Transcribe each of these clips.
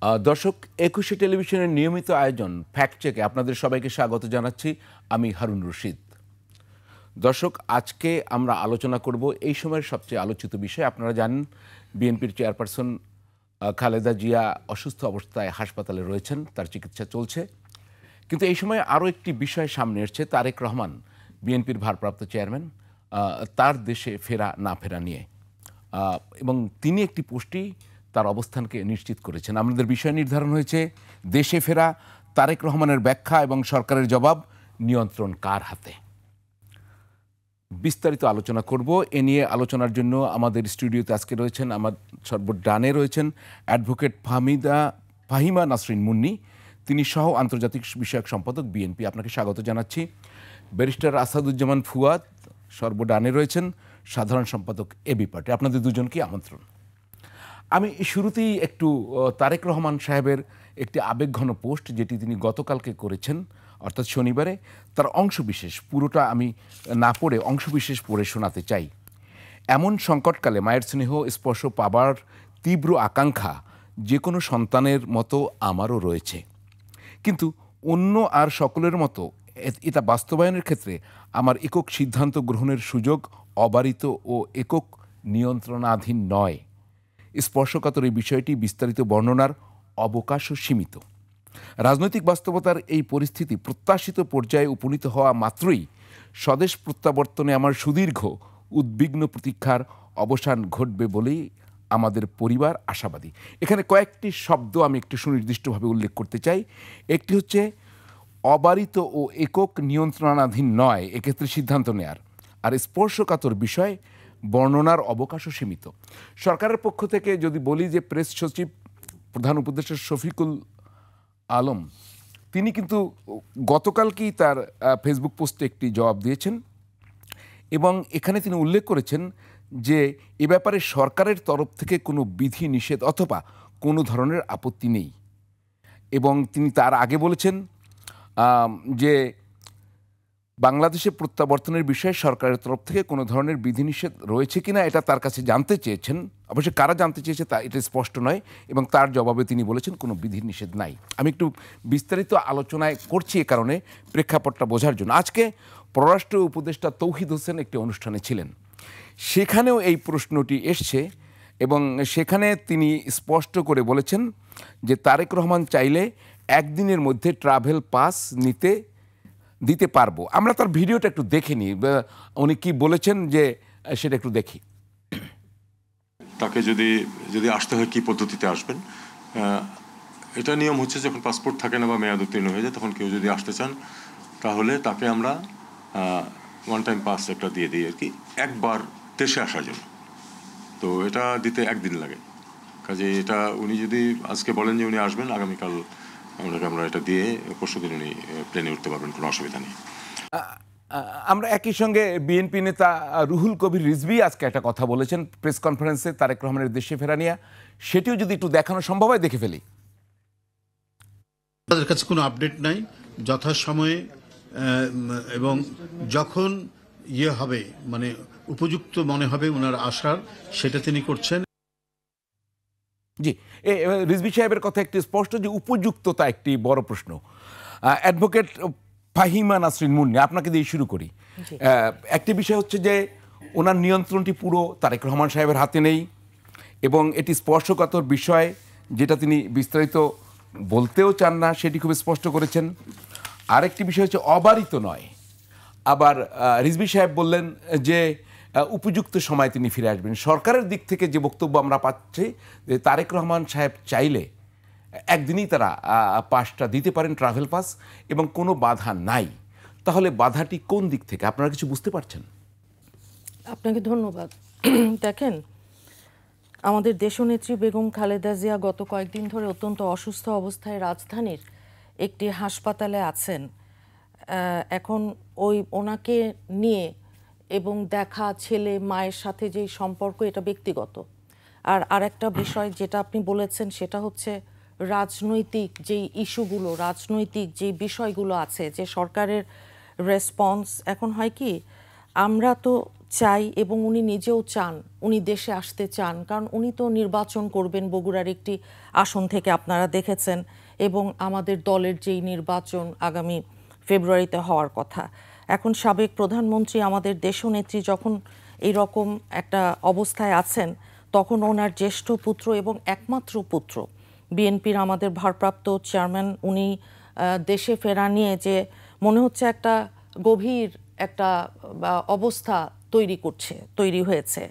দর্শক, একুশে টেলিভিশনের নিয়মিত আয়োজন ফ্যাক্ট চেকে আপনাদের সবাইকে স্বাগত জানাচ্ছি। আমি হারুন রশিদ। দর্শক, আজকে আমরা আলোচনা করব এই সময়ের সবচেয়ে আলোচিত বিষয়। আপনারা জানেন বিএনপির চেয়ারপারসন খালেদা জিয়া অসুস্থ অবস্থায় হাসপাতালে রয়েছেন, তার চিকিৎসা চলছে। কিন্তু এই সময় আরও একটি বিষয় সামনে এসছে, তারেক রহমান বিএনপির ভারপ্রাপ্ত চেয়ারম্যান, তার দেশে ফেরা না ফেরা নিয়ে, এবং তিনি একটি পোস্টই তার অবস্থানকে নিশ্চিত করেছেন। আমাদের বিষয় নির্ধারণ হয়েছে দেশে ফেরা, তারেক রহমানের ব্যাখ্যা এবং সরকারের জবাব, নিয়ন্ত্রণ কার হাতে। বিস্তারিত আলোচনা করব। এ নিয়ে আলোচনার জন্য আমাদের স্টুডিওতে আজকে রয়েছেন, আমার সর্বডানে রয়েছেন অ্যাডভোকেট ফাহিমা নাসরিন মুন্নি, তিনি সহ আন্তর্জাতিক বিষয়ক সম্পাদক বিএনপি। আপনাকে স্বাগত জানাচ্ছি। ব্যারিস্টার আসাদুজ্জামান ফুয়াদ সর্বডানে রয়েছেন, সাধারণ সম্পাদক এবি পার্টি। আপনাদের দুজনকে আমন্ত্রণ। আমি শুরুতেই একটু তারেক রহমান সাহেবের একটি আবেগঘন পোস্ট, যেটি তিনি গতকালকে করেছেন, অর্থাৎ শনিবারে, তার অংশবিশেষ, পুরোটা আমি না পড়ে অংশবিশেষ পড়ে শোনাতে চাই। এমন সংকটকালে মায়ের স্নেহ স্পর্শ পাবার তীব্র আকাঙ্ক্ষা যে কোনো সন্তানের মতো আমারও রয়েছে, কিন্তু অন্য আর সকলের মতো এটা বাস্তবায়নের ক্ষেত্রে আমার একক সিদ্ধান্ত গ্রহণের সুযোগ অবারিত ও একক নিয়ন্ত্রণাধীন নয়। স্পর্শকাতর এই বিষয়টি বিস্তারিত বর্ণনার অবকাশও সীমিত। রাজনৈতিক বাস্তবতার এই পরিস্থিতি প্রত্যাশিত পর্যায়ে উপনীত হওয়া মাত্রই স্বদেশ প্রত্যাবর্তনে আমার সুদীর্ঘ উদ্বিগ্ন প্রতীক্ষার অবসান ঘটবে বলেই আমাদের পরিবার আশাবাদী। এখানে কয়েকটি শব্দ আমি একটু সুনির্দিষ্টভাবে উল্লেখ করতে চাই। একটি হচ্ছে অবারিত ও একক নিয়ন্ত্রণাধীন নয়, এক্ষেত্রে সিদ্ধান্ত নেয়ার। আর স্পর্শকাতর বিষয় বর্ণনার অবকাশও সীমিত। সরকারের পক্ষ থেকে যদি বলি যে প্রেস সচিব প্রধান উপদেষ্টা শফিকুল আলম, তিনি কিন্তু গতকালকেই তার ফেসবুক পোস্টে একটি জবাব দিয়েছেন, এবং এখানে তিনি উল্লেখ করেছেন যে এ ব্যাপারে সরকারের তরফ থেকে কোনো বিধি নিষেধ অথবা কোনো ধরনের আপত্তি নেই। এবং তিনি তার আগে বলেছেন যে বাংলাদেশে প্রত্যাবর্তনের বিষয়ে সরকারের তরফ থেকে কোনো ধরনের বিধিনিষেধ রয়েছে কিনা এটা তার কাছে জানতে চেয়েছেন। অবশ্যই কারা জানতে চেয়েছে তা এটা স্পষ্ট নয়, এবং তার জবাবে তিনি বলেছেন কোনো বিধিনিষেধ নাই। আমি একটু বিস্তারিত আলোচনায় করছি এ কারণে, প্রেক্ষাপটটা বোঝার জন্য। আজকে পররাষ্ট্র উপদেষ্টা তৌহিদ হোসেন একটি অনুষ্ঠানে ছিলেন, সেখানেও এই প্রশ্নটি এসছে, এবং সেখানে তিনি স্পষ্ট করে বলেছেন যে তারেক রহমান চাইলে একদিনের মধ্যে ট্রাভেল পাস দিতে পারবো। আমরা তার ভিডিওটা একটু দেখে নিই, উনি কি বলেছেন যে সেটা একটু দেখি। তাকে যদি আসতে হয় কি পদ্ধতিতে আসবেন, এটা নিয়ম হচ্ছে যখন পাসপোর্ট থাকে না বা মেয়াদ উত্তীর্ণ হয়ে যায়, তখন কেউ যদি আসতে চান তাহলে তাকে আমরা ওয়ান টাইম পাস একটা দিয়ে দিই আর কি, একবার দেশে আসার জন্য। তো এটা দিতে একদিন লাগে। কাজে এটা উনি যদি আজকে বলেন যে উনি আসবেন, আগামীকাল আমরা এটা দিয়ে পরশুদিন উনি প্লেনে উঠতে পারবেন, কোনো অসুবিধা নেই। আমরা একই সঙ্গে বিএনপি নেতা রুহুল কবির রিজভী আজকে একটা কথা বলেছেন প্রেস কনফারেন্সে তারেক রহমানের দেশে ফেরা নিয়ে, সেটিও যদি একটু দেখানো সম্ভব হয় দেখে ফেলি। তাদের কাছে কোনো আপডেট নাই, যথাসময়ে এবং যখন হবে মানে উপযুক্ত মনে হবে ওনার আসার, সেটা তিনি করছেন। জি, রিজভী সাহেবের কথা একটি স্পষ্ট যে উপযুক্ততা একটি বড় প্রশ্ন। অ্যাডভোকেট ফাহিমা নাসরিন মুন্নি, আপনাকে দিয়ে শুরু করি। একটি বিষয় হচ্ছে যে ওনার নিয়ন্ত্রণটি পুরো তারেক রহমান সাহেবের হাতে নেই, এবং এটি স্পর্শকাতর বিষয় যেটা তিনি বিস্তারিত বলতেও চান না, সেটি খুব স্পষ্ট করেছেন। আরেকটি বিষয় হচ্ছে অবারিত নয়। আবার রিজভী সাহেব বললেন যে উপযুক্ত সময় তিনি ফিরে আসবেন। সরকারের দিক থেকে যে বক্তব্য আমরা পাচ্ছি যে তারেক রহমান সাহেব চাইলে একদিনই তারা পাসটা দিতে পারেন, ট্রাভেল পাস, এবং কোনো বাধা নাই। তাহলে বাধাটি কোন দিক থেকে, আপনারা কিছু বুঝতে পারছেন? আপনাকে ধন্যবাদ। দেখেন, আমাদের দেশনেত্রী বেগম খালেদা জিয়া গত কয়েকদিন ধরে অত্যন্ত অসুস্থ অবস্থায় রাজধানীর একটি হাসপাতালে আছেন। এখন ওনাকে নিয়ে এবং দেখা ছেলে মায়ের সাথে যেই সম্পর্ক, এটা ব্যক্তিগত। আর আরেকটা বিষয় যেটা আপনি বলেছেন সেটা হচ্ছে রাজনৈতিক যেই ইস্যুগুলো, রাজনৈতিক যেই বিষয়গুলো আছে, যে সরকারের রেসপন্স। এখন হয় কি, আমরা তো চাই এবং উনি নিজেও চান, উনি দেশে আসতে চান, কারণ উনি তো নির্বাচন করবেন বগুড়ার একটি আসন থেকে আপনারা দেখেছেন, এবং আমাদের দলের যেই নির্বাচন আগামী ফেব্রুয়ারিতে হওয়ার কথা। এখন সাবেক প্রধানমন্ত্রী, আমাদের দেশনেত্রী যখন এইরকম একটা অবস্থায় আছেন, তখন ওনার জ্যেষ্ঠ পুত্র এবং একমাত্র পুত্র, বিএনপির আমাদের ভারপ্রাপ্ত চেয়ারম্যান, উনি দেশে ফেরা নিয়ে যে মনে হচ্ছে একটা গভীর একটা অবস্থা তৈরি হয়েছে,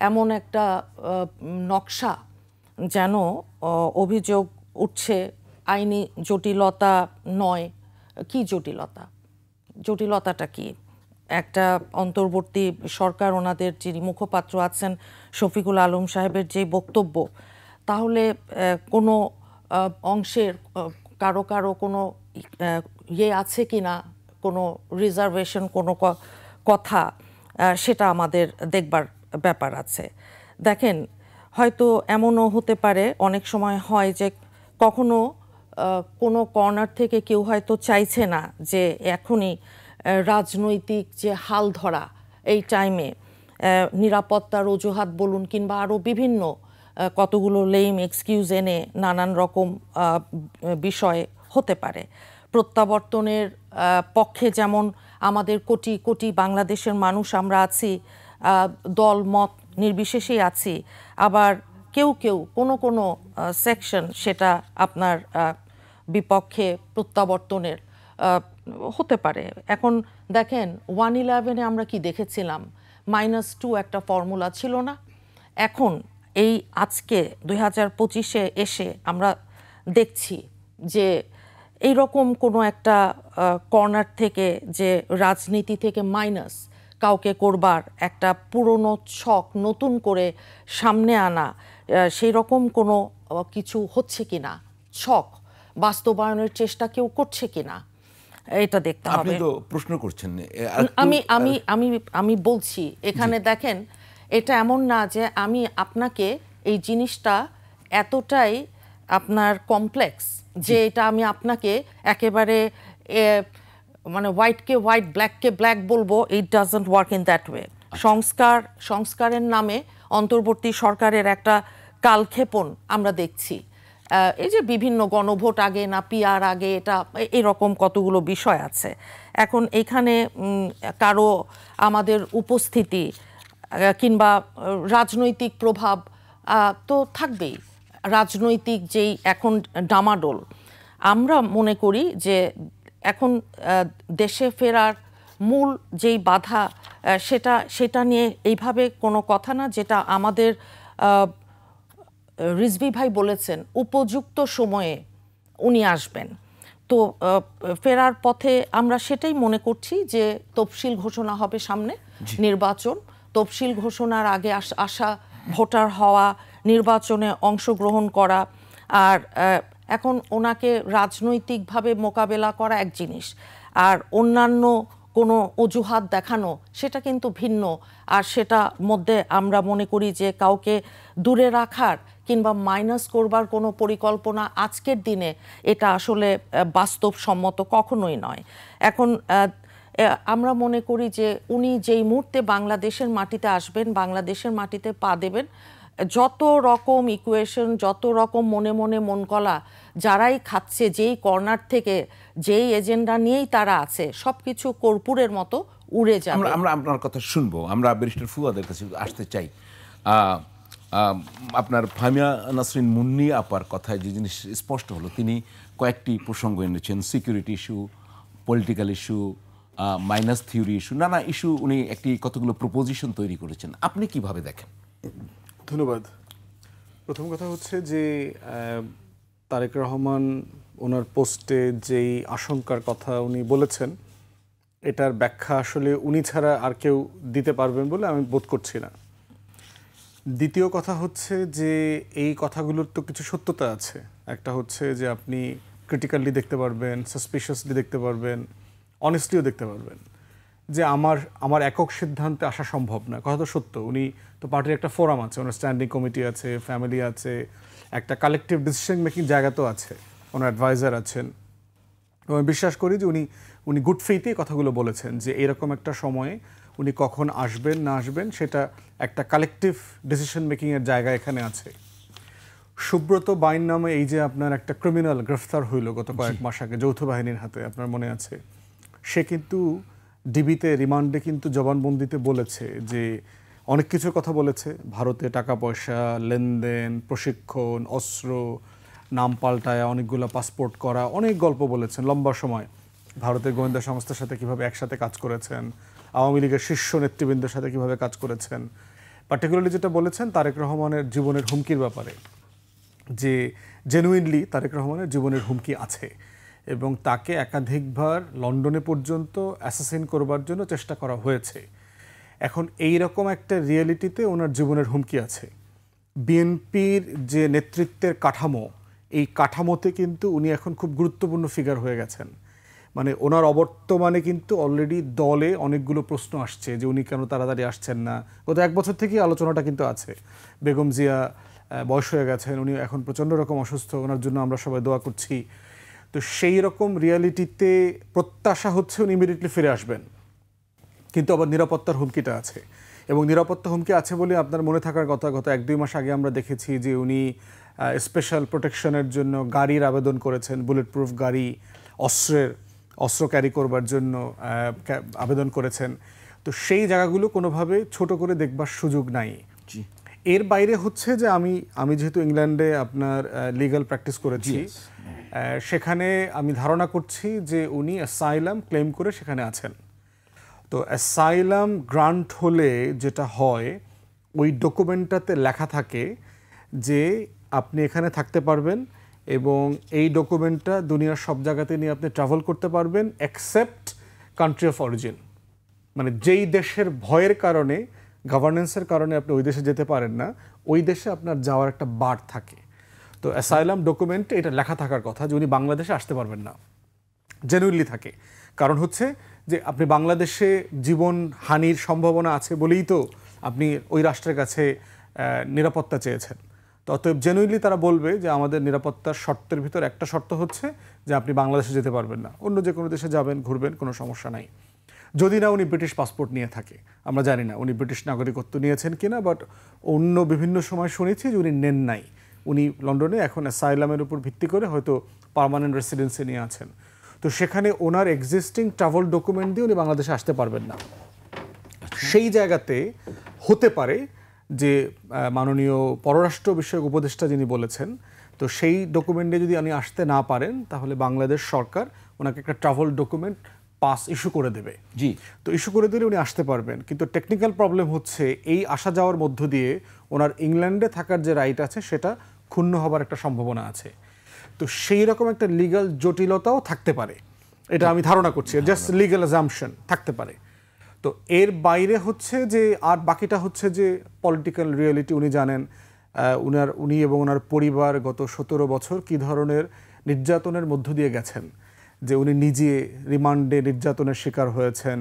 এমন একটা নকশা, যেন অভিযোগ উঠছে আইনি জটিলতা নয়। কি জটিলতাটা কি? একটা অন্তর্বর্তী সরকার, ওনাদের যিনি মুখপাত্র আছেন শফিকুল আলম সাহেবের যে বক্তব্য, তাহলে কোনো অংশের কারো কোনো আছে কি না, কোনো রিজার্ভেশন, কোনো কথা, সেটা আমাদের দেখবার ব্যাপার আছে। দেখেন, হয়তো এমনও হতে পারে, অনেক সময় হয় যে কখনো কোনো কর্নার থেকে কেউ হয়তো চাইছে না যে এখনই রাজনৈতিক যে হাল ধরা, এই টাইমে নিরাপত্তার অজুহাত বলুন কিংবা আরও বিভিন্ন কতগুলো লেম এক্সকিউজ এনে নানান রকম বিষয় হতে পারে। প্রত্যাবর্তনের পক্ষে যেমন আমাদের কোটি কোটি বাংলাদেশের মানুষ আমরা আছি, দল মত নির্বিশেষেই আছি, আবার কেউ কোনো সেকশন সেটা আপনার বিপক্ষে প্রত্যাবর্তনের হতে পারে। এখন দেখেন 111-এ আমরা কি দেখেছিলাম, -2 একটা ফর্মুলা ছিল না? এখন এই আজকে 2025-এ এসে আমরা দেখছি যে এইরকম কোনো একটা কর্নার থেকে যে রাজনীতি থেকে মাইনাস কাউকে করবার একটা পুরনো ছক নতুন করে সামনে আনা, সেই রকম কোনো কিছু হচ্ছে কিনা, ছক বাস্তবায়নের চেষ্টা কেউ করছে কিনা, এটা দেখতে হবে। আপনি তো প্রশ্ন করছেন। আমি বলছি এখানে দেখেন, এটা এমন না যে আমি আপনাকে এই জিনিসটা এতটাই আপনার কমপ্লেক্স যে এটা আমি আপনাকে একেবারে মানে হোয়াইটকে হোয়াইট ব্ল্যাককে ব্ল্যাক বলবো। It doesn't work in that way. সংস্কারের নামে অন্তর্বর্তী সরকারের একটা কালক্ষেপণ আমরা দেখছি। এই যে বিভিন্ন গণভোট আগে না পিআর আগে, এটা এরকম কতগুলো বিষয় আছে। এখন এখানে কারো আমাদের উপস্থিতি কিংবা রাজনৈতিক প্রভাব তো থাকবেই, রাজনৈতিক যেই এখন ডামাডোল, আমরা মনে করি যে এখন দেশে ফেরার মূল যেই বাধা, সেটা নিয়ে এইভাবে কোনো কথা না, যেটা আমাদের রিজভী ভাই বলেছেন উপযুক্ত সময়ে উনি আসবেন। তো ফেরার পথে আমরা সেটাই মনে করছি যে তফসিল ঘোষণা হবে সামনে, নির্বাচন, তফসিল ঘোষণার আগে আসা, ভোটার হওয়া, নির্বাচনে অংশগ্রহণ করা, আর এখন ওনাকে রাজনৈতিকভাবে মোকাবেলা করা এক জিনিস, আর অন্যান্য কোনো অজুহাত দেখানো সেটা কিন্তু ভিন্ন। আর সেটা মধ্যে আমরা মনে করি যে কাউকে দূরে রাখার কিংবা মাইনাস করবার কোনো পরিকল্পনা আজকের দিনে এটা আসলে বাস্তবসম্মত কখনোই নয়। এখন আমরা মনে করি যে উনি যেই মুহূর্তে বাংলাদেশের মাটিতে আসবেন, বাংলাদেশের মাটিতে পা দেবেন, যত রকম ইকুয়েশন, যত রকম মনে মনে মন কলা যারাই খাচ্ছে, যেই কর্নার থেকে যেই এজেন্ডা নিয়েই তারা আছে, সব কিছু কর্পূরের মতো উড়ে যাবে। আমরা আপনার কথা শুনবো। আমরা ব্যারিস্টার ফুয়াদের কাছে আসতে চাই। আপনার ফাহিমা নাসরিন মুন্নি আপার কথায় যে জিনিস স্পষ্ট হলো, তিনি কয়েকটি প্রসঙ্গ এনেছেন, security issue, political issue, minus theory issue, নানা ইস্যু, উনি একটি কতগুলো প্রপোজিশন তৈরি করেছেন। আপনি কিভাবে দেখেন? ধন্যবাদ। প্রথম কথা হচ্ছে যে তারেক রহমান ওনার পোস্টে যেই আশঙ্কার কথা উনি বলেছেন, এটার ব্যাখ্যা আসলে উনি ছাড়া আর কেউ দিতে পারবেন বলে আমি বোধ করছি না। দ্বিতীয় কথা হচ্ছে যে এই কথাগুলোর তো কিছু সত্যতা আছে। একটা হচ্ছে যে আপনি ক্রিটিক্যালি দেখতে পারবেন, সাসপিশিয়াসলি দেখতে পারবেন, অনেস্টলিও দেখতে পারবেন। যে আমার একক সিদ্ধান্তে আসা সম্ভব না, কথা তো সত্য। উনি তো পার্টির একটা ফোরাম আছে, ওনার স্ট্যান্ডিং কমিটি আছে, ফ্যামিলি আছে, একটা কালেকটিভ ডিসিশন মেকিং জায়গা তো আছে, ওনার অ্যাডভাইজার আছেন। আমি বিশ্বাস করি যে উনি গুড ফেইথে কথাগুলো বলেছেন যে এরকম একটা সময়ে উনি কখন আসবেন না আসবেন সেটা একটা কালেকটিভ ডিসিশন মেকিংয়ের জায়গা এখানে আছে। সুব্রত বাইন নামে এই যে আপনার একটা ক্রিমিনাল গ্রেফতার হইল গত কয়েক মাস আগে যৌথ বাহিনীর হাতে, আপনার মনে আছে, সে কিন্তু ডিবিতে রিমান্ডে কিন্তু জবানবন্দিতে বলেছে যে অনেক কিছুর কথা বলেছে, ভারতে টাকা পয়সা লেনদেন, প্রশিক্ষণ, অস্ত্র, নাম পাল্টায় অনেকগুলো পাসপোর্ট করা, অনেক গল্প বলেছেন লম্বা সময়। ভারতের গোয়েন্দা সংস্থার সাথে কিভাবে একসাথে কাজ করেছেন, আওয়ামী লীগের শীর্ষ নেতৃবৃন্দের সাথে কিভাবে কাজ করেছেন। পার্টিকুলারলি যেটা বলেছেন তারেক রহমানের জীবনের হুমকির ব্যাপারে, যে জেনুইনলি তারেক রহমানের জীবনের হুমকি আছে এবং তাকে একাধিকবার লন্ডনে পর্যন্ত অ্যাসাসিন করবার জন্য চেষ্টা করা হয়েছে। এখন এই রকম একটা রিয়েলিটিতে ওনার জীবনের হুমকি আছে। বিএনপির যে নেতৃত্বের কাঠামো, এই কাঠামোতে কিন্তু উনি এখন খুব গুরুত্বপূর্ণ ফিগার হয়ে গেছেন। মানে ওনার অবর্তমানে কিন্তু অলরেডি দলে অনেকগুলো প্রশ্ন আসছে যে উনি কেন তাড়াতাড়ি আসছেন না। গত 1 বছর থেকেই আলোচনাটা কিন্তু আছে। বেগম জিয়া বয়স হয়ে গেছেন, উনি এখন প্রচণ্ড রকম অসুস্থ, ওনার জন্য আমরা সবাই দোয়া করছি। তো সেই রকম রিয়ালিটিতে প্রত্যাশা হচ্ছে উনি ইমিডিয়েটলি ফিরে আসবেন, কিন্তু আবার নিরাপত্তার হুমকিটা আছে। এবং নিরাপত্তা হুমকি আছে বলে আপনার মনে থাকার কথা, গত 1-2 মাস আগে আমরা দেখেছি যে উনি স্পেশাল প্রোটেকশনের জন্য গাড়ির আবেদন করেছেন, বুলেট প্রুফ গাড়ি, অস্ত্র ক্যারি করবার জন্য আবেদন করেছেন। তো সেই জায়গাগুলো কোনোভাবে ছোট করে দেখবার সুযোগ নাই। এর বাইরে হচ্ছে যে আমি যেহেতু ইংল্যান্ডে আপনার লিগ্যাল প্র্যাকটিস করেছি, সেখানে আমি ধারণা করছি যে উনি অ্যাসাইলাম ক্লেম করে সেখানে আছেন। তো অ্যাসাইলাম গ্রান্ট হলে যেটা হয়, ওই ডকুমেন্টটাতে লেখা থাকে যে আপনি এখানে থাকতে পারবেন এবং এই ডকুমেন্টটা দুনিয়ার সব জায়গাতে নিয়ে আপনি ট্রাভেল করতে পারবেন এক্সেপ্ট কান্ট্রি অফ অরিজিন। মানে যেই দেশের ভয়ের কারণে, গভর্নেন্সের কারণে আপনি ওই দেশে যেতে পারেন না, ওই দেশে আপনার যাওয়ার একটা বার থাকে। তো অ্যাসাইলাম ডকুমেন্টে এটা লেখা থাকার কথা যে উনি বাংলাদেশে আসতে পারবেন না, জেনুইনলি থাকে। কারণ হচ্ছে যে আপনি বাংলাদেশে জীবন হানির সম্ভাবনা আছে বলেই তো আপনি ওই রাষ্ট্রের কাছে নিরাপত্তা চেয়েছেন। তো অতএব জেনুইনলি তারা বলবে যে আমাদের নিরাপত্তার শর্তের ভিতর একটা শর্ত হচ্ছে যে আপনি বাংলাদেশে যেতে পারবেন না, অন্য যে কোনো দেশে যাবেন, ঘুরবেন, কোনো সমস্যা নাই। যদি না উনি ব্রিটিশ পাসপোর্ট নিয়ে থাকে, আমরা জানি না উনি ব্রিটিশ নাগরিকত্ব নিয়েছেন কিনা, বাট অন্য বিভিন্ন সময় শুনেছি যে উনি নেন নাই। উনি লন্ডনে এখন অ্যাসাইলামের উপর ভিত্তি করে হয়তো পার্মানেন্ট রেসিডেন্সি নিয়ে আছেন। তো সেখানে ওনার এক্সিস্টিং ট্রাভেল ডকুমেন্ট দিয়ে উনি বাংলাদেশে আসতে পারবেন না। সেই জায়গাতে হতে পারে যে মাননীয় পররাষ্ট্র বিষয়ক উপদেষ্টা যিনি বলেছেন, তো সেই ডকুমেন্টে যদি উনি আসতে না পারেন তাহলে বাংলাদেশ সরকার ওনাকে একটা ট্রাভেল ডকুমেন্ট পাস ইস্যু করে দেবে। জি, তো ইস্যু করে দিলে উনি আসতে পারবেন। কিন্তু টেকনিক্যাল প্রবলেম হচ্ছে এই আসা যাওয়ার মধ্য দিয়ে ওনার ইংল্যান্ডে থাকার যে রাইট আছে সেটা ক্ষুণ্ণ হবার একটা সম্ভাবনা আছে। তো সেই রকম একটা লিগ্যাল জটিলতাও থাকতে পারে, এটা আমি ধারণা করছি, জাস্ট লিগ্যাল অ্যাজাম্পশন থাকতে পারে। তো এর বাইরে হচ্ছে যে আর বাকিটা হচ্ছে যে পলিটিক্যাল রিয়েলিটি। উনি জানেন উনি এবং ওনার পরিবার গত 17 বছর কী ধরনের নির্যাতনের মধ্য দিয়ে গেছেন, যে উনি নিজে রিমান্ডে নির্যাতনের শিকার হয়েছেন।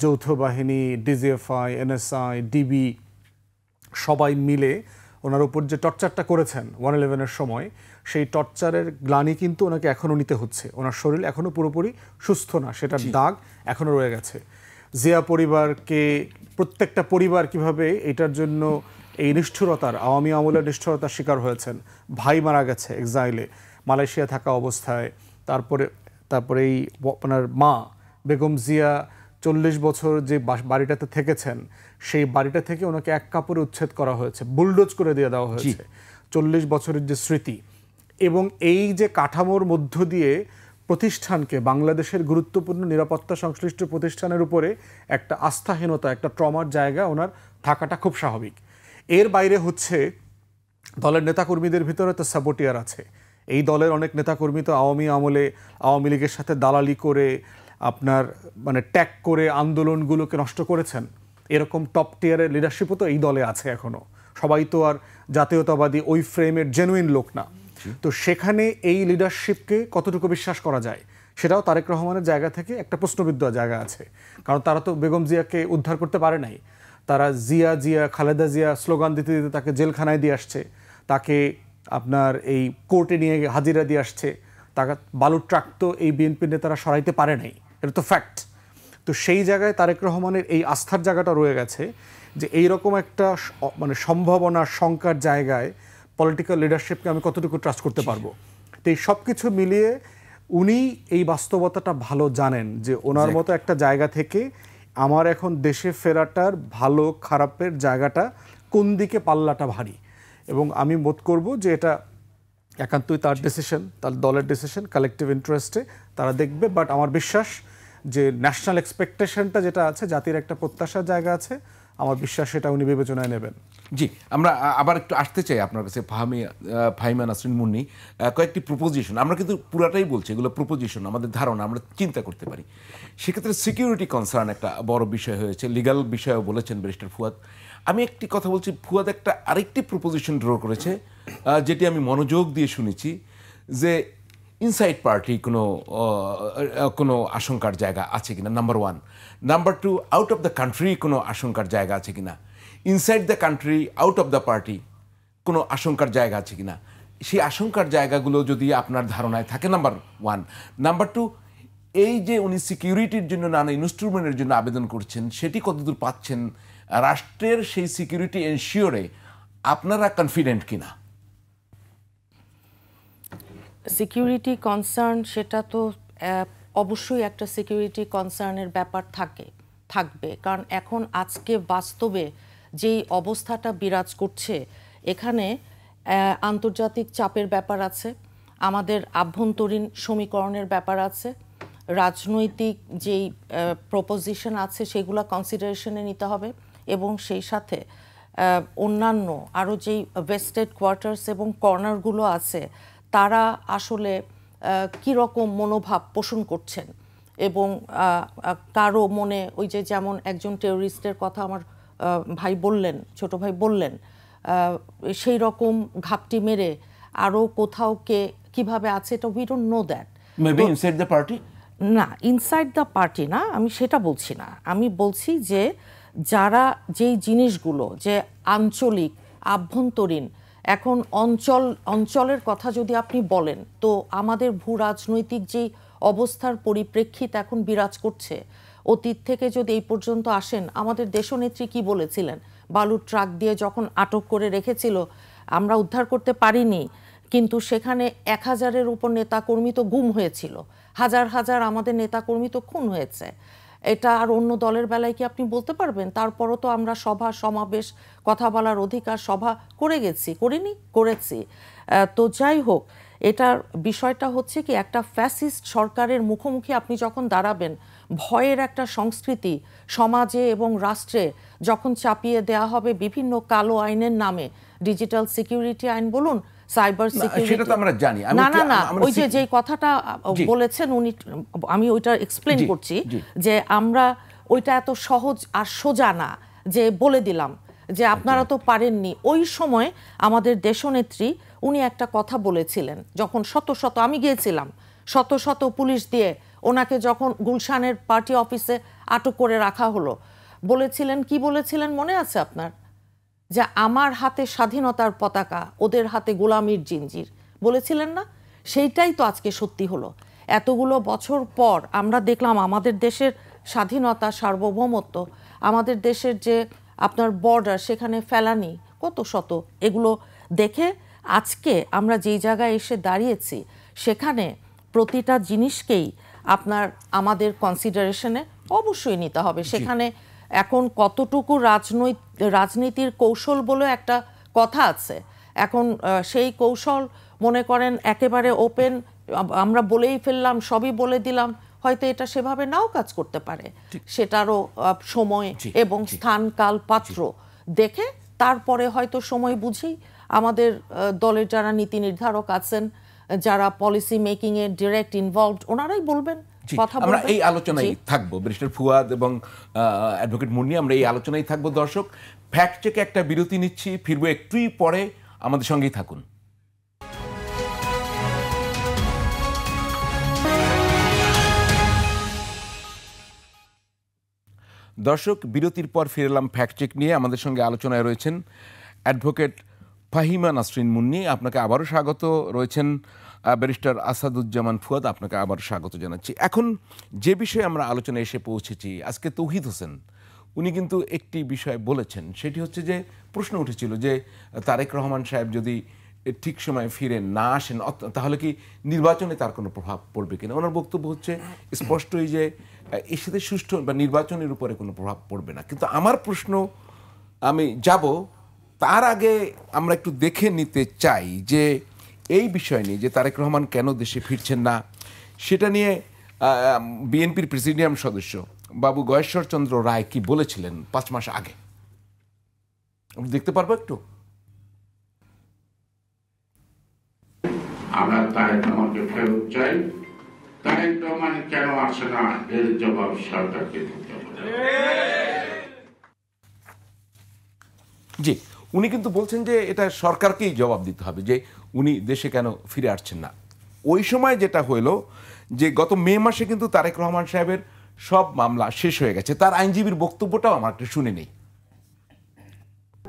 যৌথ বাহিনী, ডিজিএফআই, এনএসআই, ডিবি সবাই মিলে ওনার উপর যে টর্চারটা করেছেন 1/11-এর সময়, সেই টর্চারের গ্লানি কিন্তু ওনাকে এখনও নিতে হচ্ছে। ওনার শরীর এখনও পুরোপুরি সুস্থ না, সেটার দাগ এখনও রয়ে গেছে। জিয়া পরিবারকে, প্রত্যেকটা পরিবার কিভাবে এটার জন্য এই নিষ্ঠুরতার, আওয়ামী আমলের নিষ্ঠুরতার শিকার হয়েছেন। ভাই মারা গেছে এক্সাইলে, মালয়েশিয়া থাকা অবস্থায়। তারপরে এই আপনার মা বেগম জিয়া 40 বছর যে বাড়িটাতে থেকেছেন, সেই বাড়িটা থেকে ওনাকে এক কাপড়ে উচ্ছেদ করা হয়েছে, বুলডোজ করে দিয়ে দেওয়া হয়েছে। 40 বছরের যে স্মৃতি এবং এই যে কাঠামোর মধ্য দিয়ে প্রতিষ্ঠানকে, বাংলাদেশের গুরুত্বপূর্ণ নিরাপত্তা সংশ্লিষ্ট প্রতিষ্ঠানের উপরে একটা আস্থাহীনতা, একটা ট্রমার জায়গা ওনার থাকাটা খুব স্বাভাবিক। এর বাইরে হচ্ছে দলের নেতাকর্মীদের ভিতরে তো সাবোটিয়ার আছে। এই দলের অনেক নেতাকর্মী তো আওয়ামী আমলে আওয়ামী লীগের সাথে দালালি করে আপনার মানে ট্যাগ করে আন্দোলনগুলোকে নষ্ট করেছেন। এরকম টপ টিয়ারের লিডারশিপও তো এই দলে আছে এখনও। সবাই তো আর জাতীয়তাবাদী ওই ফ্রেমের জেনুইন লোক না। তো সেখানে এই লিডারশিপকে কতটুকু বিশ্বাস করা যায় সেটাও তারেক রহমানের জায়গা থেকে একটা প্রশ্নবিদ্ধ জায়গা আছে। কারণ তারা তো বেগম জিয়াকে উদ্ধার করতে পারে নাই। তারা খালেদা জিয়া স্লোগান দিতে দিতে তাকে জেলখানায় দিয়ে আসছে, তাকে আপনার এই কোর্টে নিয়ে হাজিরা দিয়ে আসছে, তাকে বালুর ট্রাক তো এই বিএনপি নেতারা সরাইতে পারে নাই, এটা তো ফ্যাক্ট। তো সেই জায়গায় তারেক রহমানের এই আস্থার জায়গাটা রয়ে গেছে যে এইরকম একটা মানে সম্ভাবনা শঙ্কার জায়গায় পলিটিক্যাল লিডারশিপকে আমি কতটুকু ট্রাস্ট করতে পারবো। তো এই সব কিছু মিলিয়ে উনি এই বাস্তবতাটা ভালো জানেন যে ওনার মতো একটা জায়গা থেকে আমার এখন দেশে ফেরাটার ভালো খারাপের জায়গাটা কোন দিকে পাল্লাটা ভারী, এবং আমি বোধ করব যে এটা একান্তই তার ডিসিশন, তার দলের ডিসিশন, কালেকটিভ ইন্টারেস্টে তারা দেখবে। বাট আমার বিশ্বাস যে ন্যাশনাল এক্সপেকটেশনটা যেটা আছে, জাতির একটা প্রত্যাশার জায়গা আছে, আমার বিশ্বাস সেটা উনি বিবেচনায় নেবেন। জি, আমরা আবার একটু আসতে চাই আপনার কাছে ফাহিমা নাসরিন মুন্নি। কয়েকটি প্রপোজিশন, আমরা কিন্তু পুরাটাই বলছি এগুলো প্রপোজিশন, আমাদের ধারণা, আমরা চিন্তা করতে পারি। সেক্ষেত্রে সিকিউরিটি কনসার্ন একটা বড় বিষয় হয়েছে, লিগ্যাল বিষয়ও বলেছেন ব্যারিস্টার ফুয়াদ। আমি একটি কথা বলছি, ফুয়াদ একটা আরেকটি প্রপোজিশন ড্র করেছে যেটি আমি মনোযোগ দিয়ে শুনেছি, যে ইনসাইড পার্টি কোনো আশঙ্কার জায়গা আছে কিনা, number one. Number two, out of the country কোনো আশঙ্কার জায়গা আছে কিনা, inside the country, out of the party কোনো আশঙ্কার জায়গা আছে কিনা। সেই আশঙ্কার জায়গাগুলো যদি আপনার ধারণায় থাকে, নাম্বার ওয়ান। নাম্বার টু, এই যে উনি সিকিউরিটির জন্য নানা ইনস্ট্রুমেন্টের জন্য আবেদন করছেন, সেটি কতদূর পাচ্ছেন, রাষ্ট্রের সেই সিকিউরিটি এনশিওরে আপনারা কনফিডেন্ট কিনা? সিকিউরিটি কনসার্ন সেটা তো অবশ্যই একটা সিকিউরিটি কনসার্নের ব্যাপার থাকবে, কারণ এখন আজকে বাস্তবে যেই অবস্থাটা বিরাজ করছে, এখানে আন্তর্জাতিক চাপের ব্যাপার আছে, আমাদের আভ্যন্তরীণ সমীকরণের ব্যাপার আছে, রাজনৈতিক যেই প্রপোজিশন আছে সেগুলো কনসিডারেশনে নিতে হবে, এবং সেই সাথে অন্যান্য আরও যেই ওয়েস্টেড কোয়ার্টার্স এবং কর্নারগুলো আছে তারা আসলে কীরকম মনোভাব পোষণ করছেন, এবং কারো মনে ওই যে যেমন একজন টেররিস্টের কথা আমার ভাই বললেন, ছোট ভাই বললেন, সেই রকম ঘাপটি মেরে আরও কোথাও কে কীভাবে আছে, এটা we don't know that. Maybe inside the party, না, ইনসাইড দ্য পার্টি না, আমি সেটা বলছি না। আমি বলছি যে যারা যেই জিনিসগুলো যে আঞ্চলিক আভ্যন্তরীণ, এখন অঞ্চলের কথা যদি আপনি বলেন, তো আমাদের ভূ রাজনৈতিক যেই অবস্থার পরিপ্রেক্ষিত এখন বিরাজ করছে, অতীত থেকে যদি এই পর্যন্ত আসেন, আমাদের দেশনেত্রী কি বলেছিলেন, বালুর ট্রাক দিয়ে যখন আটক করে রেখেছিল, আমরা উদ্ধার করতে পারিনি, কিন্তু সেখানে 1000-এর উপর নেতাকর্মী তো গুম হয়েছিল, হাজার হাজার আমাদের নেতাকর্মী তো খুন হয়েছে। এটা আর অন্য দলের বেলায় কি আপনি বলতে পারবেন? তারপরও তো আমরা সভা সমাবেশ, কথা বলার অধিকার, সভা করেছি। তো যাই হোক, এটার বিষয়টা হচ্ছে কি, একটা ফ্যাসিস্ট সরকারের মুখোমুখি আপনি যখন দাঁড়াবেন, ভয়ের একটা সংস্কৃতি সমাজে এবং রাষ্ট্রে যখন চাপিয়ে দেয়া হবে বিভিন্ন কালো আইনের নামে, ডিজিটাল সিকিউরিটি আইন বলুন, সাইবার সিকিউরিটি, সেটা তো আমরা জানি। না, ওই যে কথাটা বলেছেন উনি, আমি ওইটা এক্সপ্লেন করছি যে আমরা ওইটা এত সহজ আর সোজা না যে বলে দিলাম যে আপনারা তো পারেননি। ওই সময় আমাদের দেশনেত্রী উনি একটা কথা বলেছিলেন, যখন শত শত, আমি গিয়েছিলাম, শত শত পুলিশ দিয়ে ওনাকে যখন গুলশানের পার্টি অফিসে আটক করে রাখা হলো, বলেছিলেন, কি বলেছিলেন মনে আছে আপনার? যে আমার হাতে স্বাধীনতার পতাকা, ওদের হাতে গোলামির জিঞ্জির, বলেছিলেন না? সেইটাই তো আজকে সত্যি হলো। এতগুলো বছর পর আমরা দেখলাম আমাদের দেশের স্বাধীনতা, সার্বভৌমত্ব, আমাদের দেশের যে আপনার বর্ডার, সেখানে ফেলানি কত শত, এগুলো দেখে আজকে আমরা যেই জায়গায় এসে দাঁড়িয়েছি, সেখানে প্রতিটা জিনিসকেই আপনার আমাদের কনসিডারেশনে অবশ্যই নিতে হবে। সেখানে এখন কতটুকু রাজনীতির কৌশল বলে একটা কথা আছে, এখন সেই কৌশল মনে করেন একেবারে ওপেন, আমরা বলেই ফেললাম, সবই বলে দিলাম, হয়তো এটা সেভাবে নাও কাজ করতে পারে। সেটারও সময় এবং স্থান, কাল, পাত্র দেখে তারপরে হয়তো সময় বুঝেই আমাদের দলের যারা নীতি নির্ধারক আছেন, যারা policy making a direct involved, ওনারাই বলবেন, কথা বলবেন। আমরা এই আলোচনায় থাকবো, ব্যারিস্টার ফুয়াদ এবং অ্যাডভোকেট মুন্নি, আমরা এই আলোচনায় থাকবো। দর্শক, ফ্যাক্ট চেকে একটা বিরতি নিচ্ছি, ফিরবো একটুই পরে, আমাদের সঙ্গেই থাকুন। দর্শক, বিরতির পর ফিরলাম ফ্যাক্ট চেক নিয়ে। আমাদের সঙ্গে আলোচনায় রয়েছেন অ্যাডভোকেট ফাহিমা নাসরিন মুন্নি, আপনাকে আবারও স্বাগত। রয়েছেন ব্যারিস্টার আসাদুজ্জামান ফুয়াদ, আপনাকে আবার স্বাগত জানাচ্ছি। এখন যে বিষয়ে আমরা আলোচনায় এসে পৌঁছেছি, আজকে তৌহিদ হোসেন উনি কিন্তু একটি বিষয় বলেছেন, সেটি হচ্ছে যে প্রশ্ন উঠেছিল যে তারেক রহমান সাহেব যদি ঠিক সময়ে ফিরে না আসেন তাহলে কি নির্বাচনে তার কোনো প্রভাব পড়বে কিনা। ওনার বক্তব্য হচ্ছে স্পষ্টই যে এর সাথে সুষ্ঠু বা নির্বাচনের উপরে কোনো প্রভাব পড়বে না। কিন্তু আমার প্রশ্ন, আমি যাব তার আগে আমরা একটু দেখে নিতে চাই যে এই বিষয় নিয়ে যে তারেক রহমান কেন দেশে ফিরছেন না, সেটা নিয়ে বিএনপির প্রেসিডিয়াম সদস্য বাবু গয়েশ্বরচন্দ্র রায় কি বলেছিলেন 5 মাস আগে। দেখতে পারবো একটু? আমরা তারেক রহমানকে ফেরত চাই। তারেক রহমান কেন আসে না, এর জবাব সরকারকে দিতে হবে। জি, উনি কিন্তু বলছেন যে এটা সরকারকেই জবাব দিতে হবে যে উনি দেশে কেন ফিরে আসছেন না। ওই সময় যেটা হইল যে গত মে মাসে কিন্তু তারেক রহমান সাহেবের সব মামলা শেষ হয়ে গেছে। তার আইনজীবীর বক্তব্যটাও আমার একটু শুনে নেই।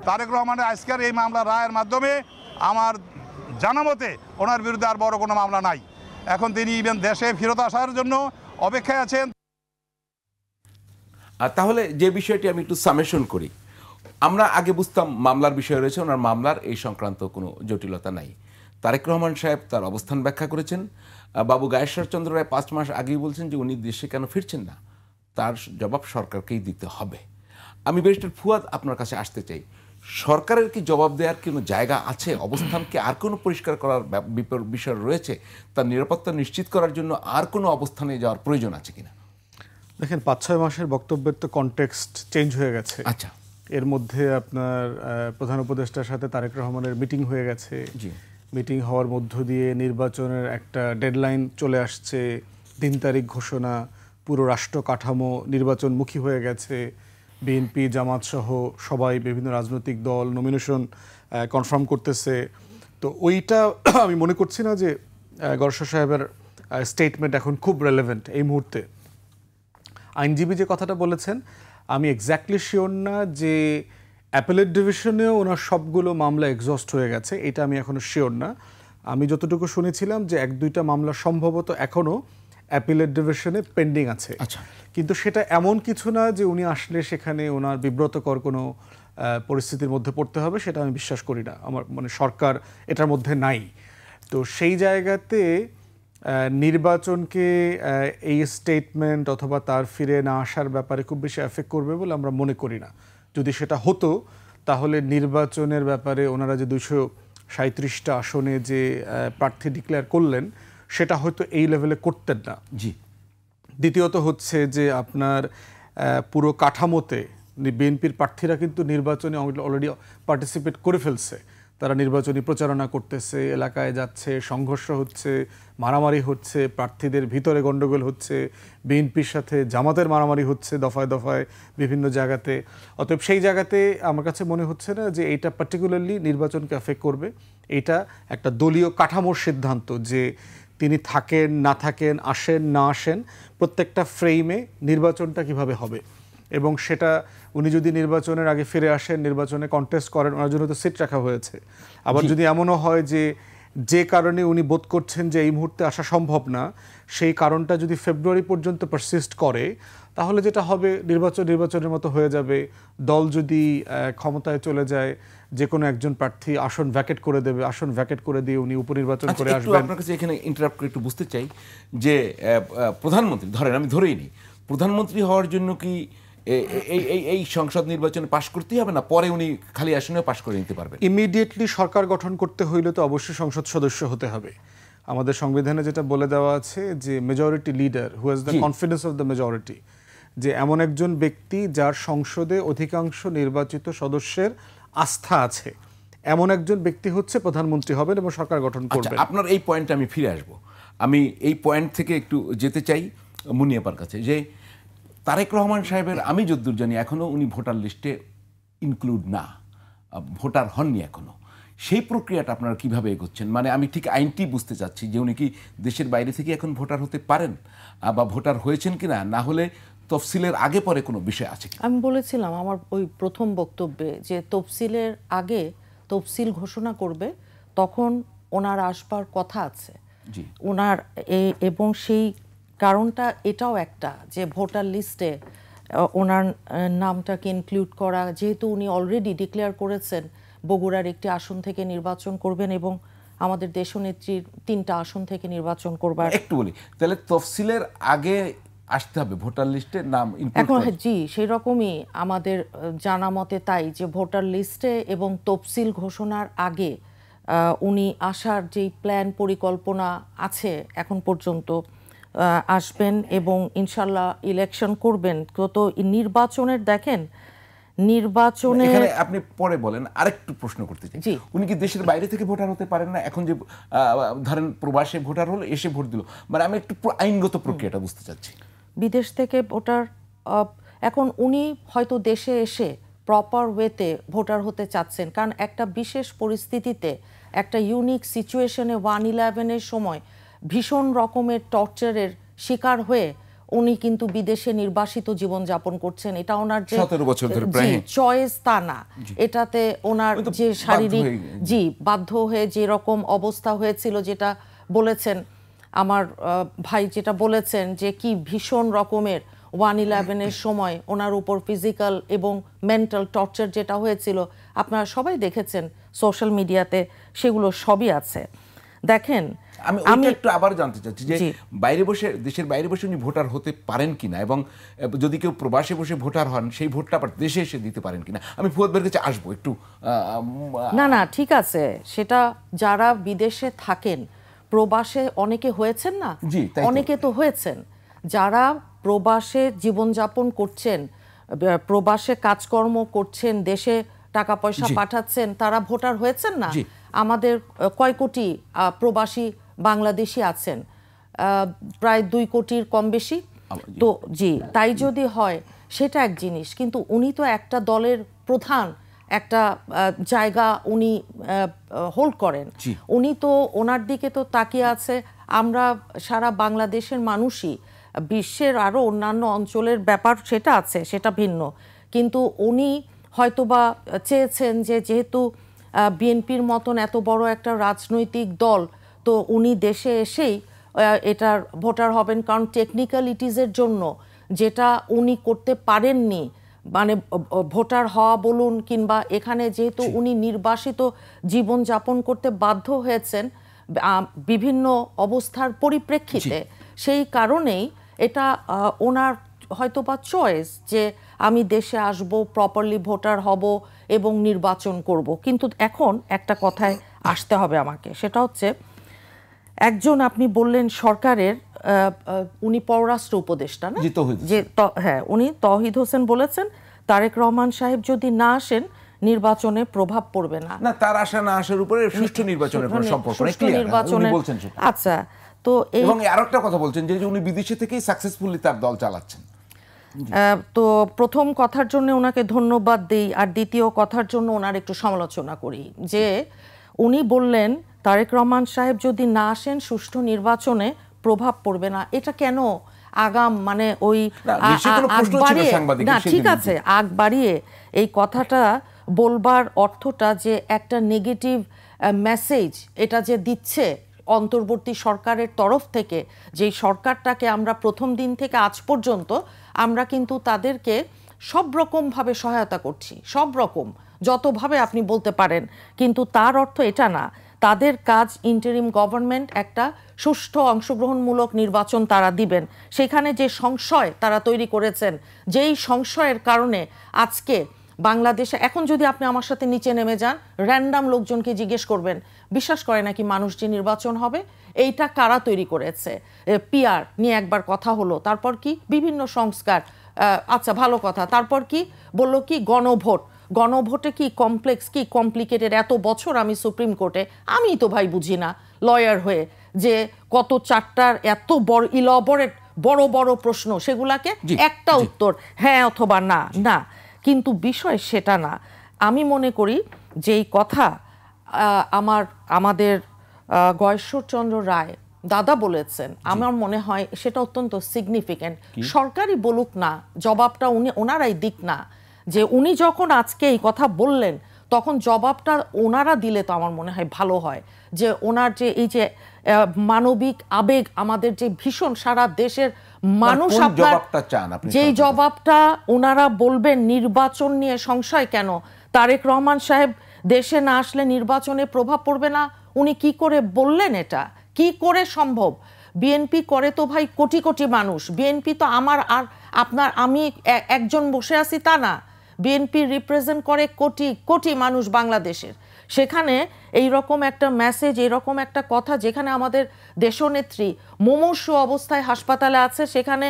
তারেক রহমানের আজকের এই মামলা রায়ের মাধ্যমে আমার জানা মতে ওনার বিরুদ্ধে আর বড় কোনো মামলা নাই। এখন তিনি ইভেন দেশে ফেরত আসার জন্য অপেক্ষায় আছেন। আর তাহলে যে বিষয়টি আমি একটু সামেশন করি, আমরা আগে বুঝতাম মামলার বিষয় রয়েছে, ওনার মামলার এই সংক্রান্ত কোনো জটিলতা নাই। তারেক রহমান সাহেব তার অবস্থান ব্যাখ্যা করেছেন। বাবু গয়েশ্বরচন্দ্র রায় 5 মাস আগেই বলছেন যে উনি দেশে কেন ফিরছেন না, তার জবাব সরকারকেই দিতে হবে। আমি ব্যারিস্টার ফুয়াদ আপনার কাছে আসতে চাই, সরকারের কি জবাব দেওয়ার কোনো জায়গা আছে? অবস্থানকে আর কোনো পরিষ্কার করার বিষয় রয়েছে? তার নিরাপত্তা নিশ্চিত করার জন্য আর কোনো অবস্থানে যাওয়ার প্রয়োজন আছে কিনা? দেখেন, 5-6 মাসের বক্তব্যের তো কনটেক্সট চেঞ্জ হয়ে গেছে। আচ্ছা, এর মধ্যে আপনার প্রধান উপদেষ্টার সাথে তারেক রহমানের মিটিং হয়ে গেছে। জি, মিটিং হওয়ার মধ্য দিয়ে নির্বাচনের একটা ডেডলাইন চলে আসছে, 3 তারিখ ঘোষণা, পুরো রাষ্ট্র কাঠামো নির্বাচনমুখী হয়ে গেছে। বিএনপি জামাত সহ সবাই, বিভিন্ন রাজনৈতিক দল নমিনেশন কনফার্ম করতেছে। তো ওইটা আমি মনে করছি না যে গয়েশ্বর সাহেবের স্টেটমেন্ট এখন খুব রেলেভেন্ট এই মুহূর্তে। আইনজীবী যে কথাটা বলেছেন, আমি এক্স্যাক্টলি শিওর না যে অ্যাপেলেট ডিভিশনেও ওনার সবগুলো মামলা এক্সস্ট হয়ে গেছে, এটা আমি এখনও শিওর না। আমি যতটুকু শুনেছিলাম যে 1-2টা মামলা সম্ভবত এখনও অ্যাপেলেট ডিভিশনে পেন্ডিং আছে। আচ্ছা, কিন্তু সেটা এমন কিছু না যে উনি আসলে সেখানে ওনার বিব্রতকর কোনো পরিস্থিতির মধ্যে পড়তে হবে, সেটা আমি বিশ্বাস করি না। আমার মানে সরকার এটার মধ্যে নাই। তো সেই জায়গাতে নির্বাচনকে এই স্টেটমেন্ট অথবা তার ফিরে না আসার ব্যাপারে খুব বেশি এফেক্ট করবে বলে আমরা মনে করি না। যদি সেটা হতো তাহলে নির্বাচনের ব্যাপারে ওনারা যে 237টা আসনে যে প্রার্থী ডিক্লেয়ার করলেন সেটা হয়তো এই লেভেলে করতেন না। জি। দ্বিতীয়ত হচ্ছে যে আপনার পুরো কাঠামোতে বিএনপির প্রার্থীরা কিন্তু নির্বাচনে অলরেডি পার্টিসিপেট করে ফেলছে। তারা নির্বাচনী প্রচারণা করতেছে, এলাকায় যাচ্ছে, সংঘর্ষ হচ্ছে, মারামারি হচ্ছে, প্রার্থীদের ভিতরে গণ্ডগোল হচ্ছে, বিএনপির সাথে জামাতের মারামারি হচ্ছে দফায় দফায় বিভিন্ন জায়গাতে। অতএব সেই জায়গাতে আমার কাছে মনে হচ্ছে না যে এইটা পার্টিকুলারলি নির্বাচনকে এফেক্ট করবে। এটা একটা দলীয় কাঠামোর সিদ্ধান্ত যে তিনি থাকেন না থাকেন, আসেন না আসেন, প্রত্যেকটা ফ্রেমে নির্বাচনটা কিভাবে হবে। এবং সেটা উনি যদি নির্বাচনের আগে ফিরে আসেন, নির্বাচনে কন্টেস্ট করেন, ওনার জন্য তো সিট রাখা হয়েছে। আবার যদি এমনও হয় যে কারণে উনি বোধ করছেন যে এই মুহূর্তে আসা সম্ভব না, সেই কারণটা যদি ফেব্রুয়ারি পর্যন্ত পারসিস্ট করে, তাহলে যেটা হবে নির্বাচনের মতো হয়ে যাবে। দল যদি ক্ষমতায় চলে যায়, যে কোনো একজন প্রার্থী আসন ভ্যাকেট করে দেবে, আসন ভ্যাকেট করে দিয়ে উনি উপনির্বাচন করে আসবেন। আপনার কাছে এখানে ইন্টারাপ্ট করে একটু বুঝতে চাই যে প্রধানমন্ত্রী, ধরেন আমি ধরেই নিই, প্রধানমন্ত্রী হওয়ার জন্য কি এই সংসদ নির্বাচনে পাশ করতেই হবে, না পরে উনি খালি আসনেও পাশ করে নিতে পারবেন? ইমিডিয়েটলি সরকার গঠন করতে হইলে তো অবশ্যই সংসদ সদস্য হতে হবে। আমাদের সংবিধানে যেটা বলে দেওয়া আছে যে majority leader who has the confidence of the majority, যে এমন একজন ব্যক্তি যার সংসদে অধিকাংশ নির্বাচিত সদস্যের আস্থা আছে, এমন একজন ব্যক্তি হচ্ছে প্রধানমন্ত্রী হবেন এবং সরকার গঠন করবেন। আপনার এই পয়েন্টে আমি ফিরে আসব। আমি এই পয়েন্ট থেকে একটু যেতে চাই মুনিয়াপার কাছে, যে তারেক রহমান সাহেবের, আমি যদ্দূর জানি এখনও উনি ভোটার লিস্টে ইনক্লুড না, ভোটার হননি এখনও। সেই প্রক্রিয়াটা আপনারা কীভাবে এগোচ্ছেন? মানে আমি ঠিক আইনটি বুঝতে চাচ্ছি যে উনি কি দেশের বাইরে থেকে এখন ভোটার হতে পারেন, বা ভোটার হয়েছেন কিনা, না হলে তফসিলের আগে পরে কোনো বিষয় আছে কি? আমি বলেছিলাম আমার ওই প্রথম বক্তব্যে যে তফসিলের আগে তফসিল ঘোষণা করবে, তখন ওনার আসবার কথা আছে। ওনার এবং সেই কারণটা এটাও একটা যে ভোটার লিস্টে ওনার নামটাকে ইনক্লুড করা, যেহেতু উনি অলরেডি ডিক্লেয়ার করেছেন বগুড়ার একটি আসন থেকে নির্বাচন করবেন এবং আমাদের দেশনেত্রীর 3টা আসন থেকে নির্বাচন করবার। একটু বলি তাহলে তফসিলের আগে আসতে হবে ভোটার লিস্টে নাম এখন। জি, সেই রকমই আমাদের জানা মতে, তাই যে ভোটার লিস্টে এবং তফসিল ঘোষণার আগে উনি আসার যেই প্ল্যান পরিকল্পনা আছে এখন পর্যন্ত আসবেন এবং ইনশাল্লাহ ইলেকশন করবেন। তো নির্বাচনের দেখেন নির্বাচনে আপনি পরে বলেন, আরেকটু প্রশ্ন করতে চাই, উনি কি দেশের বাইরে থেকে ভোটার হতে পারেন না? এখন যে ধরেন প্রবাসে ভোটার হলো, এসে ভোট দিল, মানে আমি একটু আইনগত প্রক্রিয়াটা বুঝতে চাচ্ছি। বিদেশ থেকে ভোটার, এখন উনি হয়তো দেশে এসে প্রপার ওয়েতে ভোটার হতে চাচ্ছেন, কারণ একটা বিশেষ পরিস্থিতিতে, একটা ইউনিক সিচুয়েশনে 1/11-এর সময় ভীষণ রকমের টর্চারের শিকার হয়ে উনি কিন্তু বিদেশে নির্বাসিত জীবন যাপন করছেন। এটা ওনার যে 17 বছর ধরে চয়েস তা না, এটাতে ওনার যে শারীরিক বাধ্য হয়ে যে রকম অবস্থা হয়েছিল, যেটা বলেছেন আমার ভাই, যেটা বলেছেন যে কি ভীষণ রকমের 1/11-এর সময় ওনার উপর ফিজিক্যাল এবং মেন্টাল টর্চার যেটা হয়েছিল, আপনারা সবাই দেখেছেন সোশ্যাল মিডিয়াতে, সেগুলো সবই আছে। দেখেন, আমি একটু আবার জানতে চাচ্ছি যে বাইরে বসে, দেশের বাইরে বসে উনি ভোটার হতে পারেন কিনা, এবং যদি কেউ প্রবাসে বসে ভোটার হন সেই ভোটটা আবার দেশে এসে দিতে পারেন কিনা। আমি ফুয়াদ ভাইয়ের কাছে আসবো একটু। না ঠিক আছে, সেটা যারা বিদেশে থাকেন, প্রবাসে অনেকে হয়েছেন না, অনেকে তো হয়েছেন, যারা প্রবাসে জীবনযাপন করছেন, প্রবাসে কাজকর্ম করছেন, দেশে টাকা পয়সা পাঠাচ্ছেন, তারা ভোটার হয়েছেন না। আমাদের কয় কোটি প্রবাসী বাংলাদেশি আছেন, প্রায় 2 কোটির কম বেশি। তো তাই যদি হয় সেটা এক জিনিস, কিন্তু উনি তো একটা দলের প্রধান, একটা জায়গা উনি হোল্ড করেন, উনি তো ওনার দিকে তো তাকিয়ে আছে। আমরা সারা বাংলাদেশের মানুষই, বিশ্বের আরও অন্যান্য অঞ্চলের ব্যাপার সেটা আছে, সেটা ভিন্ন, কিন্তু উনি হয়তোবা চেয়েছেন যে যেহেতু বিএনপির মতন এত বড় একটা রাজনৈতিক দল, তো উনি দেশে এসেই এটার ভোটার হবেন, কারণ টেকনিক্যালিটিসের জন্য যেটা উনি করতে পারেননি, মানে ভোটার হওয়া বলুন, কিংবা এখানে যেহেতু উনি নির্বাসিত জীবন যাপন করতে বাধ্য হয়েছেন বিভিন্ন অবস্থার পরিপ্রেক্ষিতে, সেই কারণেই এটা ওনার হয়তোবা চয়েস যে আমি দেশে আসব, প্রপারলি ভোটার হব এবং নির্বাচন করব। কিন্তু এখন একটা কথায় আসতে হবে আমাকে, সেটা হচ্ছে একজন, আপনি বললেন সরকারের, উনি পররাষ্ট্র উপদেষ্টা না, যে হ্যাঁ, উনি তৌহিদ হোসেন বলেছেন তারেক রহমান সাহেব যদি না আসেন নির্বাচনে প্রভাব পড়বে না। তার আসা না আসার উপরে সুষ্ঠু নির্বাচনের কোনো সম্পর্ক নেই, উনি বলছেন সেটা। আচ্ছা, তো এবং আরেকটা কথা বলছেন যে উনি বিদেশে থেকেই সাকসেসফুলি তার দল চালাচ্ছেন। তো প্রথম কথার জন্য ওনাকে ধন্যবাদ দিই, আর দ্বিতীয় কথার জন্য ওনার একটু সমালোচনা করি, যে উনি বললেন তারেক রহমান সাহেব যদি না আসেন সুষ্ঠু নির্বাচনে প্রভাব পড়বে না। এটা কেন আগাম, মানে ওই আগ বাড়িয়ে, না ঠিক আছে, আগ বাড়িয়ে এই কথাটা বলবার অর্থটা যে একটা নেগেটিভ মেসেজ এটা যে দিচ্ছে অন্তর্বর্তী সরকারের তরফ থেকে, যেই সরকারটাকে আমরা প্রথম দিন থেকে আজ পর্যন্ত আমরা কিন্তু তাদেরকে সব রকমভাবে সহায়তা করছি, সব রকম যতভাবে আপনি বলতে পারেন, কিন্তু তার অর্থ এটা না তাদের কাজ ইন্টারিম গভর্নমেন্ট একটা সুষ্ঠু অংশগ্রহণমূলক নির্বাচন তারা দিবেন। সেখানে যে সংশয় তারা তৈরি করেছেন, যেই সংশয়ের কারণে আজকে বাংলাদেশে, এখন যদি আপনি আমার সাথে নিচে নেমে যান, র্যান্ডাম লোকজনকে জিজ্ঞেস করবেন বিশ্বাস করে নাকি মানুষ যে নির্বাচন হবে, এইটা কারা তৈরি করেছে? পিআর নিয়ে একবার কথা হলো, তারপর কি বিভিন্ন সংস্কার, আচ্ছা ভালো কথা, তারপর কি বললো কি গণভোট, গণভোটে কি কমপ্লেক্স, কি কমপ্লিকেটেড, এত বছর আমি সুপ্রিম কোর্টে, আমি তো ভাই বুঝি না লয়ার হয়ে, যে কত চারটার এত বড় ইলবরেট বড় বড় প্রশ্ন, সেগুলাকে একটা উত্তর হ্যাঁ অথবা না, না, কিন্তু বিষয় সেটা না। আমি মনে করি যেই কথা আমাদের গয়েশ্বরচন্দ্র রায় দাদা বলেছেন, আমার মনে হয় সেটা অত্যন্ত সিগনিফিক্যান্ট। সরকারই বলুক না, জবাবটা ওনারাই দিক না, যে উনি যখন আজকে এই কথা বললেন তখন জবাবটা ওনারা দিলে তো আমার মনে হয় ভালো হয়, যে ওনার যে এই যে মানবিক আবেগ, আমাদের যে ভীষণ সারা দেশের মানুষ, কোন আপনার জবাবটা চান আপনি? যেই জবাবটা ওনারা বলবেন নির্বাচন নিয়ে সংশয় কেন, তারেক রহমান সাহেব দেশে না আসলে নির্বাচনে প্রভাব পড়বে না, উনি কি করে বললেন? এটা কি করে সম্ভব? বিএনপি করে তো ভাই কোটি কোটি মানুষ, বিএনপি তো আমার আর আপনার আমি একজন বসে আছি তা না, বিএনপি রিপ্রেজেন্ট করে কোটি কোটি মানুষ বাংলাদেশের। সেখানে এই রকম একটা মেসেজ, এরকম একটা কথা, যেখানে আমাদের দেশনেত্রী মুমূর্ষু অবস্থায় হাসপাতালে আছে, সেখানে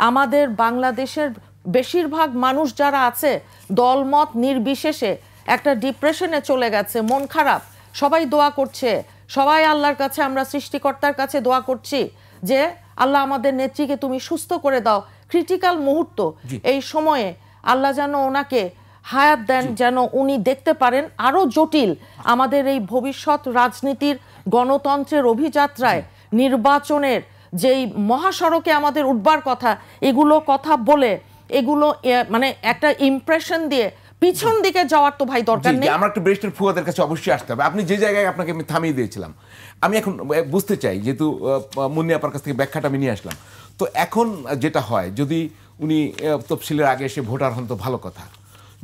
আমাদের বাংলাদেশের বেশিরভাগ মানুষ যারা আছে দলমত নির্বিশেষে একটা ডিপ্রেশনে চলে গেছে, মন খারাপ, সবাই দোয়া করছে, সবাই আল্লাহর কাছে, আমরা সৃষ্টিকর্তার কাছে দোয়া করছি যে আল্লাহ আমাদের নেত্রীকে তুমি সুস্থ করে দাও। ক্রিটিক্যাল মুহূর্ত, এই সময়ে আল্লাহ যেন ওনাকে হায়াত দেন, যেন উনি দেখতে পারেন আরো জটিল আমাদের এই ভবিষ্যৎ রাজনীতির, গণতন্ত্রের অভিযাত্রায়, নির্বাচনের যেই মহাসড়কে আমাদের উঠবার কথা, এগুলো কথা বলে, এগুলো মানে একটা ইমপ্রেশন দিয়ে পিছন দিকে যাওয়ার তো ভাই দরকার নেই। আমরা একটু ব্যারিস্টার ফুয়াদের কাছে অবশ্যই আসতে হবে। আপনি যে জায়গায় আপনাকে আমি থামিয়ে দিয়েছিলাম, আমি এখন বুঝতে চাই, যেহেতু মুন্নি আপার কাছ থেকে ব্যাখ্যাটা আমি নিয়ে আসলাম, তো এখন যেটা হয়, যদি উনি তফসিলের আগে এসে ভোটার হন তো ভালো কথা,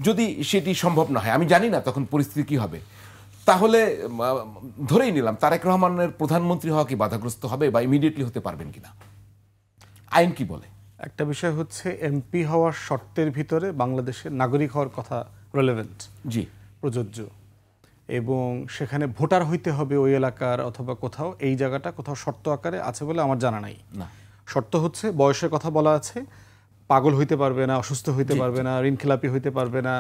যদি সেটি সম্ভব না হয়, আমি জানি না তখন পরিস্থিতি কী হবে, তাহলে ধরেই নিলাম তারেক রহমানের প্রধানমন্ত্রী হওয়া কি বাধাগ্রস্ত হবে বা ইমিডিয়েটলি হতে পারবেন কিনা, আইন কি বলে? একটা বিষয় হচ্ছে এমপি হওয়ার শর্তের ভিতরে বাংলাদেশের নাগরিক হওয়ার কথা রেলেভেন্ট, জি, প্রযোজ্য, এবং সেখানে ভোটার হইতে হবে ওই এলাকার অথবা কোথাও, এই জায়গাটা কোথাও শর্ত আকারে আছে বলে আমার জানা নাই। না, শর্ত হচ্ছে বয়সের কথা বলা আছে, পাগল হইতে পারবে না, অসুস্থ হইতে পারবে না, ঋণখেলাপি হইতে পারবে না,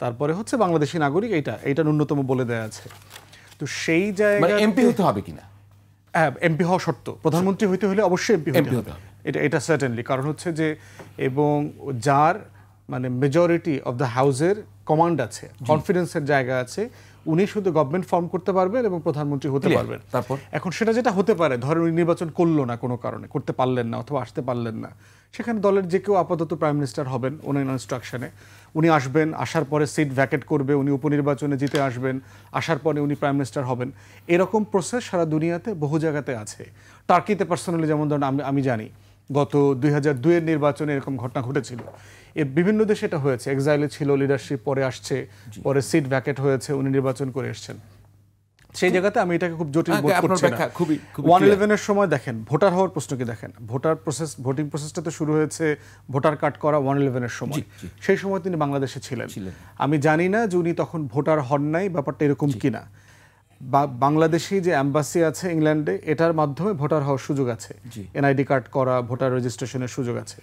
তারপরে হচ্ছে বাংলাদেশী নাগরিক, এইটা ন্যূনতম বলে দেয়া আছে। তো সেই জায়গায় এমপি হতে হবে কিনা? হ্যাঁ, এমপি হওয়া শর্ত, প্রধানমন্ত্রী হইতে হলে অবশ্যই এমপি হতে হবে, এটা সার্টেনলি। কারণ হচ্ছে যে, এবং যার মানে মেজরিটি অফ দ্য হাউসের কমান্ড আছে, কনফিডেন্সের জায়গা আছে, উনি শুধু গভর্নমেন্ট ফর্ম করতে পারবেন এবং প্রধানমন্ত্রী হতে পারবেন। তারপর এখন সেটা যেটা হতে পারে, ধরেন উনি নির্বাচন করলো না, কোনো কারণে করতে পারলেন না অথবা আসতে পারলেন না, সেখানে দলের যে কেউ আপাতত প্রাইম মিনিস্টার হবেন ওনার ইনস্ট্রাকশনে, উনি আসবেন, আসার পরে সিট ভ্যাকেট করবে, উনি উপনির্বাচনে জিতে আসবেন, আসার পরে উনি প্রাইম মিনিস্টার হবেন। এরকম প্রসেস সারা দুনিয়াতে বহু জায়গাতে আছে। টার্কিতে পার্সোনালি যেমন ধরেন আমি জানি গত 2002-এর নির্বাচনে এরকম ঘটনা ঘটেছিল। এর বিভিন্ন দেশে এটা হয়েছে, এক্সাইলে ছিল লিডারশিপ, পরে আসছে, পরে সিট ভ্যাকেট হয়েছে, উনি নির্বাচন করে এসেছেন। সেই জায়গাতে আমি এটাকে খুব জটিল বোধ করছি না। 111-এর সময় দেখেন, ভোটার হওয়ার প্রশ্নকে দেখেন, ভোটিং প্রসেসটা তো শুরু হয়েছে ভোটার কার্ড করা 111-এর সময়। সেই সময় তিনি বাংলাদেশে ছিলেন। আমি জানি না যে উনি তখন ভোটার হন নাই, ব্যাপারটা এরকম কিনা। বাংলাদেশি যে অ্যাম্বাসি আছে ইংল্যান্ডে, এটার মাধ্যমে ভোটার হওয়ার সুযোগ আছে, এনআইডি কার্ড করা, ভোটার রেজিস্ট্রেশনের সুযোগ আছে।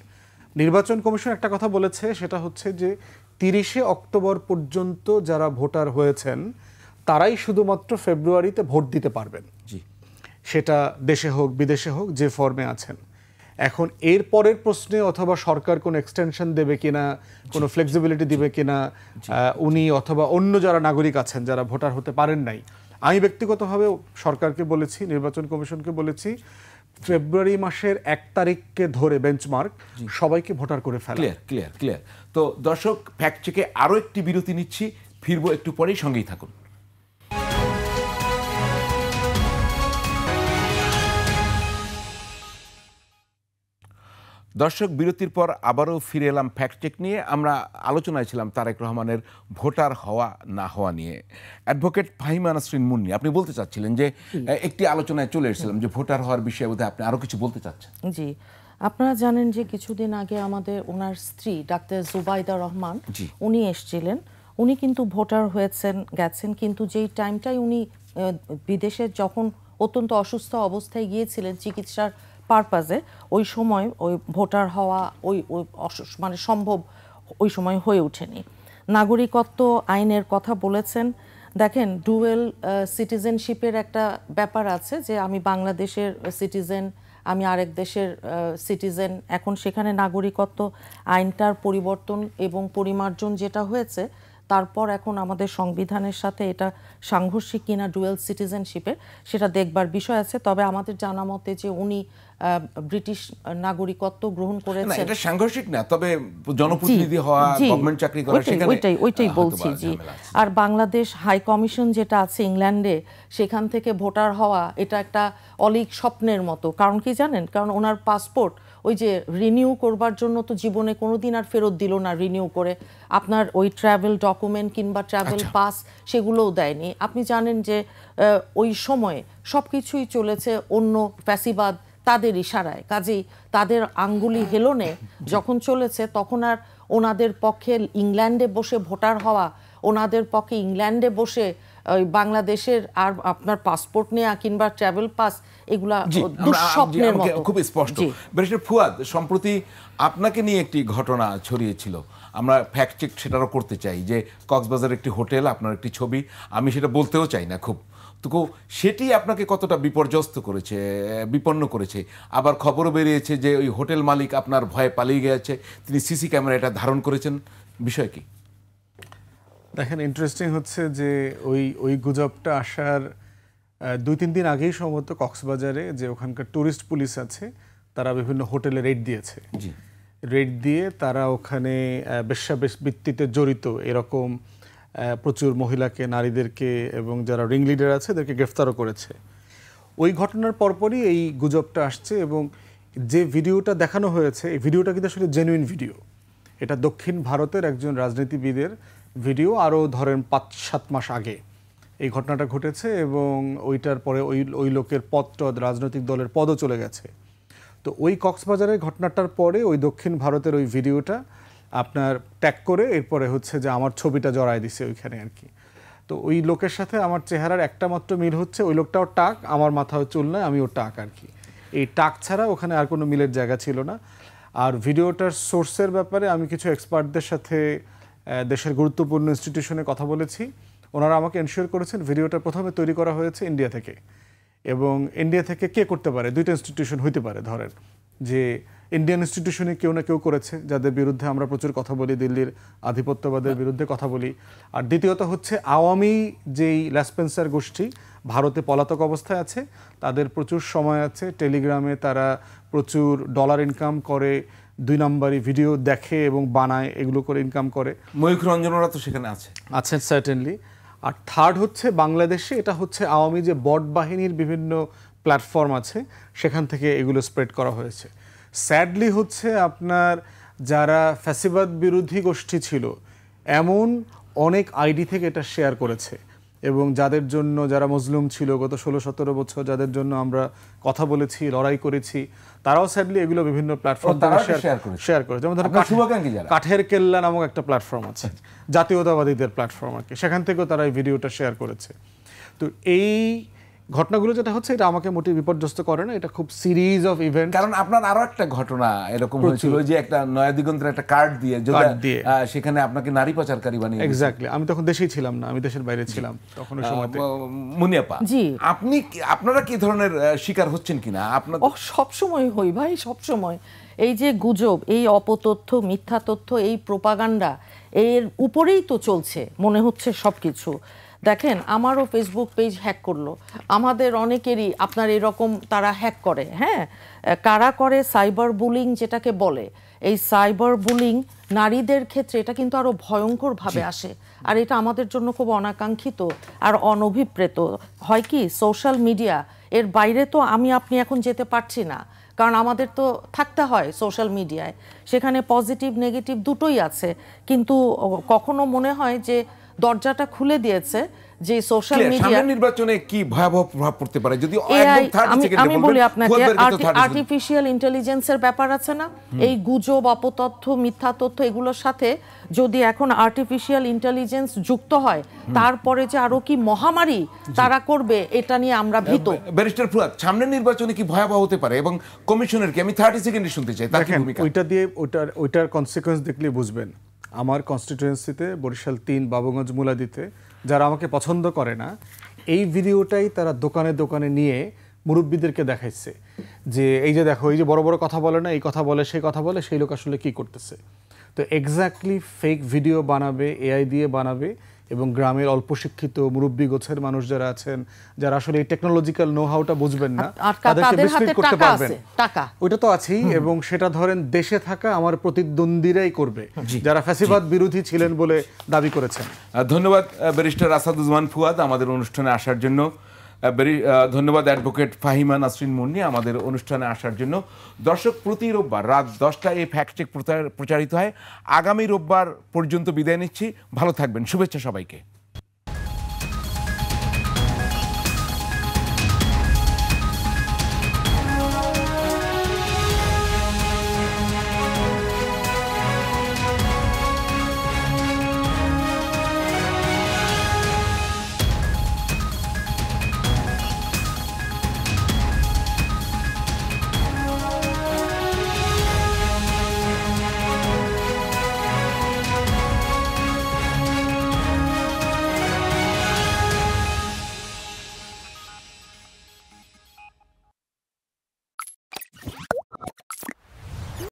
নির্বাচন কমিশন একটা কথা বলেছে, সেটা হচ্ছে যে 30শে অক্টোবর পর্যন্ত যারা ভোটার হয়েছেন তারাই শুধুমাত্র ফেব্রুয়ারিতে ভোট দিতে পারবেন, সেটা দেশে হোক বিদেশে হোক, যে ফর্মে আছেন। এখন এর পরের প্রশ্নে অথবা সরকার কোনো এক্সটেনশন দেবে কিনা, কোনো ফ্লেক্সিবিলিটি দিবে কিনা, উনি অথবা অন্য যারা নাগরিক আছেন যারা ভোটার হতে পারেন নাই, আমি ব্যক্তিগতভাবে সরকারকে বলেছি, নির্বাচন কমিশনকে বলেছি, ফেব্রুয়ারি মাসের 1 তারিখকে ধরে বেঞ্চমার্ক সবাইকে ভোটার করে ফেলা। ক্লিয়ার। তো দর্শক, ফ্যাক্ট চেকে আরও একটি বিরতি নিচ্ছি, ফিরবো একটু পরেই, সঙ্গেই থাকুন। দর্শক, বিরতির পর আবারও ফিরে এলাম ফ্যাক্ট চেক নিয়ে। আমরা আলোচনায় ছিলাম তারেক রহমানের ভোটার হওয়া না হওয়া নিয়ে। অ্যাডভোকেট ফাহিমা নাসরিন মুন্নি, আপনি বলতে চাচ্ছিলেন যে একটি আলোচনায় চলে এসেছিলাম যে ভোটার হওয়ার বিষয়ে বোধহয় আপনি আরও কিছু বলতে চাচ্ছেন। জি, আপনারা জানেন যে কিছুদিন আগে আমাদের ওনার স্ত্রী ডাক্তার জুবাইদা রহমান, উনি এসেছিলেন, উনি কিন্তু ভোটার গেছেন, কিন্তু যেই টাইমটাই উনি বিদেশে যখন অত্যন্ত অসুস্থ অবস্থায় গিয়েছিলেন চিকিৎসার পারপাজে, ওই সময় ওই ভোটার হওয়া ওই মানে সম্ভব ওই সময় হয়ে ওঠেনি। নাগরিকত্ব আইনের কথা বলেছেন। দেখেন, ডুয়েল সিটিজেনশিপের একটা ব্যাপার আছে, যে আমি বাংলাদেশের সিটিজেন, আমি আরেক দেশের সিটিজেন। এখন সেখানে নাগরিকত্ব আইনটার পরিবর্তন এবং পরিমার্জন যেটা হয়েছে, তারপর এখন আমাদের সংবিধানের সাথে এটা সাংঘর্ষিক কিনা ডুয়েল সিটিজেনশিপের সেটা দেখবার বিষয় আছে। তবে আমাদের জানা মতে যে উনি ব্রিটিশ নাগরিকত্ব গ্রহণ না করেছেন। এটা সাংঘর্ষিক না, তবে জনপ্রতিনিধি হওয়া, গভর্নমেন্ট চাকরি করা, সেখানে ওইটাই বলছি। জি, আর বাংলাদেশ হাই কমিশন যেটা আছে ইংল্যান্ডে, সেখান থেকে ভোটার হওয়া এটা একটা অলীক স্বপ্নের মতো। কারণ কি জানেন, কারণ ওনার পাসপোর্ট ওই যে রিনিউ করবার জন্য তো জীবনে কোনোদিন আর ফেরত দিল না রিনিউ করে, আপনার ওই ট্রাভেল ডকুমেন্ট কিংবা ট্রাভেল পাস সেগুলোও দেয়নি। আপনি জানেন যে ওই সময়ে সব কিছুই চলেছে অন্য ফ্যাসিবাদ তাদের ইশারায়, কাজেই তাদের আঙ্গুলি হেলনে যখন চলেছে তখন আর ওনাদের পক্ষে ইংল্যান্ডে বসে ভোটার হওয়া, ওনাদের পক্ষে ইংল্যান্ডে বসে ওই বাংলাদেশের আর আপনার পাসপোর্ট নেওয়া কিংবা ট্রাভেল পাস এগুলা দুঃস্বপ্নের মতো। খুব স্পষ্ট। ব্যারিস্টার ফুয়াদ, সম্প্রতি আপনাকে নিয়ে একটি ঘটনা ছড়িয়েছিল, আমরা ফ্যাক্ট চেক সেটারও করতে চাই, যে কক্সবাজারের একটি হোটেল, আপনার একটি ছবি, আমি সেটা বলতেও চাই না খুব, তো সেটি আপনাকে কতটা বিপর্যস্ত করেছে, বিপন্ন করেছে। আবার খবরও বেরিয়েছে যে ওই হোটেল মালিক আপনার ভয়ে পালিয়ে গেছে, তিনি সিসি ক্যামেরা এটা ধারণ করেছেন, বিষয় কি? দেখেন, ইন্টারেস্টিং হচ্ছে যে ওই গুজবটা আসার 2-3 দিন আগেই সম্ভবত কক্সবাজারে যে ওখানকার টুরিস্ট পুলিশ আছে তারা বিভিন্ন হোটেলে রেড দিয়েছে। রেড দিয়ে তারা ওখানে বেশ্যাবৃত্তিতে জড়িত এরকম প্রচুর মহিলাকে, নারীদেরকে এবং যারা রিং লিডার আছে এদেরকে গ্রেফতারও করেছে। ওই ঘটনার পরপরই এই গুজবটা আসছে এবং যে ভিডিওটা দেখানো হয়েছে এই ভিডিওটা কিন্তু আসলে জেনুইন ভিডিও। এটা দক্ষিণ ভারতের একজন রাজনীতিবিদের ভিডিও, আরও ধরেন 5-7 মাস আগে এই ঘটনাটা ঘটেছে এবং ওইটার পরে ওই লোকের পদটদ, রাজনৈতিক দলের পদও চলে গেছে। তো ওই কক্সবাজারের ঘটনাটার পরে ওই দক্ষিণ ভারতের ওই ভিডিওটা আপনার ট্যাগ করে এরপরে হচ্ছে যে আমার ছবিটা জড়ায় দিছে ওইখানে আর কি। তো ওই লোকের সাথে আমার চেহারার একটা মাত্র মিল হচ্ছে, ওই লোকটাও টাক, আমার মাথাও চুল নয়, আমিও টাক আর কি। এই টাক ছাড়া ওখানে আর কোনো মিলের জায়গা ছিল না। আর ভিডিওটার সোর্সের ব্যাপারে আমি কিছু এক্সপার্টদের সাথে দেশের গুরুত্বপূর্ণ ইনস্টিটিউশনে কথা বলেছি। ওনারা আমাকে এনশিওর করেছেন ভিডিওটা প্রথমে তৈরি করা হয়েছে ইন্ডিয়া থেকে, এবং ইন্ডিয়া থেকে কে করতে পারে, 2টা ইনস্টিটিউশন হইতে পারে। ধরেন যে ইন্ডিয়ান ইনস্টিটিউশনে কেউ না কেউ করেছে, যাদের বিরুদ্ধে আমরা প্রচুর কথা বলি, দিল্লির আধিপত্যবাদের বিরুদ্ধে কথা বলি। আর দ্বিতীয়ত হচ্ছে আওয়ামী যেই ল্যাসপেন্সার গোষ্ঠী ভারতে পলাতক অবস্থায় আছে, তাদের প্রচুর সময় আছে, টেলিগ্রামে তারা প্রচুর ডলার ইনকাম করে, 2 নম্বরই ভিডিও দেখে এবং বানায়, এগুলো করে ইনকাম করে। ময়ূখ রঞ্জনরা তো সেখানে আছেন সার্টেনলি। আর থার্ড হচ্ছে বাংলাদেশে এটা হচ্ছে আওয়ামী যে বট বাহিনীর বিভিন্ন প্ল্যাটফর্ম আছে সেখান থেকে এগুলো স্প্রেড করা হয়েছে। স্যাডলি হচ্ছে আপনার যারা ফ্যাসিবাদ বিরোধী গোষ্ঠী ছিল এমন অনেক আইডি থেকে এটা শেয়ার করেছে, এবং যাদের জন্য, যারা মজলুম ছিল গত 16-17 বছর, যাদের জন্য আমরা কথা বলেছি, লড়াই করেছি, তারাও স্যাডলি এগুলো বিভিন্ন প্ল্যাটফর্ম থেকে শেয়ার করে। যেমন ধরুন কাঠের কেল্লা নামক একটা প্ল্যাটফর্ম আছে, জাতীয়তাবাদীদের প্ল্যাটফর্ম আর কি, সেখান থেকেও তারা এই ভিডিওটা শেয়ার করেছে। তো এই ঘটনাগুলো যেটা হচ্ছে এটা আমাকে মোটেই বিপর্যস্ত করে না, এটা খুব সিরিজ অফ ইভেন্ট। কারণ আপনার আরো একটা ঘটনা এরকম হয়েছিল যে একটা নয়া দিগন্তের একটা কার্ড দিয়ে সেখানে আপনাকে নারী পাচারকারী বানিয়ে। এক্স্যাক্টলি, আমি তখন দেশেই ছিলাম না, আমি দেশের বাইরে ছিলাম তখন ওই সময়তে। মুনিয়াপা, আপনারা কি ধরনের শিকার হচ্ছেন কিনা? আপনারা সবসময় হই ভাই, সবসময় এই যে গুজব, এই অপতথ্য, মিথ্যা তথ্য, এই প্রোপাগান্ডা এর উপরেই তো চলছে মনে হচ্ছে সবকিছু। দেখেন, আমারও ফেসবুক পেজ হ্যাক করলো, আমাদের অনেকেরই আপনার এরকম তারা হ্যাক করে। হ্যাঁ, কারা করে? সাইবার বুলিং যেটাকে বলে, এই সাইবার বুলিং নারীদের ক্ষেত্রে এটা কিন্তু আরো ভয়ঙ্করভাবে আসে, আর এটা আমাদের জন্য খুব অনাকাঙ্ক্ষিত আর অনভিপ্রেত। হয় কি, সোশ্যাল মিডিয়া এর বাইরে তো আপনি এখন যেতে পারছি না, কারণ আমাদের তো থাকতে হয় সোশ্যাল মিডিয়ায়, সেখানে পজিটিভ নেগেটিভ দুটোই আছে। কিন্তু কখনো মনে হয় যে দরজাটা খুলে দিয়েছে যে সোশ্যাল মিডিয়া। নির্বাচনে কি ভয়াবহ প্রভাব পড়তে পারে যদি আমি বলি আপনাকে, আর্টিফিশিয়াল ইন্টেলিজেন্সের ব্যাপার আছে না, এই গুজব, অপতথ্য, মিথ্যা তথ্য এগুলোর সাথে যদি এখন আর্টিফিশিয়াল ইন্টেলিজেন্স যুক্ত হয়, তারপরে যে আরো কি মহামারী তারা করবে এটা নিয়ে আমরা ভীত। ব্যারিস্টার ফুয়াদ, সামনের নির্বাচনে কি ভয়াবহ হতে পারে এবং কমিশনের কি, আমি 30 সেকেন্ডে শুনতে চাই তার কি ভূমিকা? ওইটা দিয়ে ওইটার কনসিকোয়েন্স দেখলে বুঝবেন। আমার কনস্টিটিউয়েন্সিতে বরিশাল 3 বাবুগঞ্জ মুলাদিতে যারা আমাকে পছন্দ করে না, এই ভিডিওটাই তারা দোকানে দোকানে নিয়ে মুরব্বীদেরকে দেখাইছে যে এই যে দেখো, এই যে বড় বড় কথা বলে না, এই কথা বলে, সেই কথা বলে, সেই লোক আসলে কি করতেছে। তো এক্স্যাক্টলি ফেক ভিডিও বানাবে, এআই দিয়ে বানাবে, এবং গ্রামের অল্প শিক্ষিত মুরব্বী গোছের মানুষ যারা আছেন, যারা আসলে এই টেকনোলজিক্যাল নো হাউটা বুঝবেন না, তাদেরকে তাদের মিসলিড হাতে করতে টাকা পারবেন। আছে, টাকা ওইটা তো আছেই, এবং সেটা ধরেন দেশে থাকা আমার প্রতিদ্বন্দ্বীরাই করবে, যারা ফ্যাসিবাদ বিরোধী ছিলেন বলে দাবি করেছেন। ধন্যবাদ ব্যারিস্টার আসাদুজ্জামান ফুয়াদ আমাদের অনুষ্ঠানে আসার জন্য। ধন্যবাদ অ্যাডভোকেট ফাহিমা নাসরিন মুন্নি আমাদের অনুষ্ঠানে আসার জন্য। দর্শক, প্রতি রোববার রাত 10টায় এই ফ্যাক্ট চেক প্রচারিত হয়। আগামী রোববার পর্যন্ত বিদায় নিচ্ছি। ভালো থাকবেন, শুভেচ্ছা সবাইকে।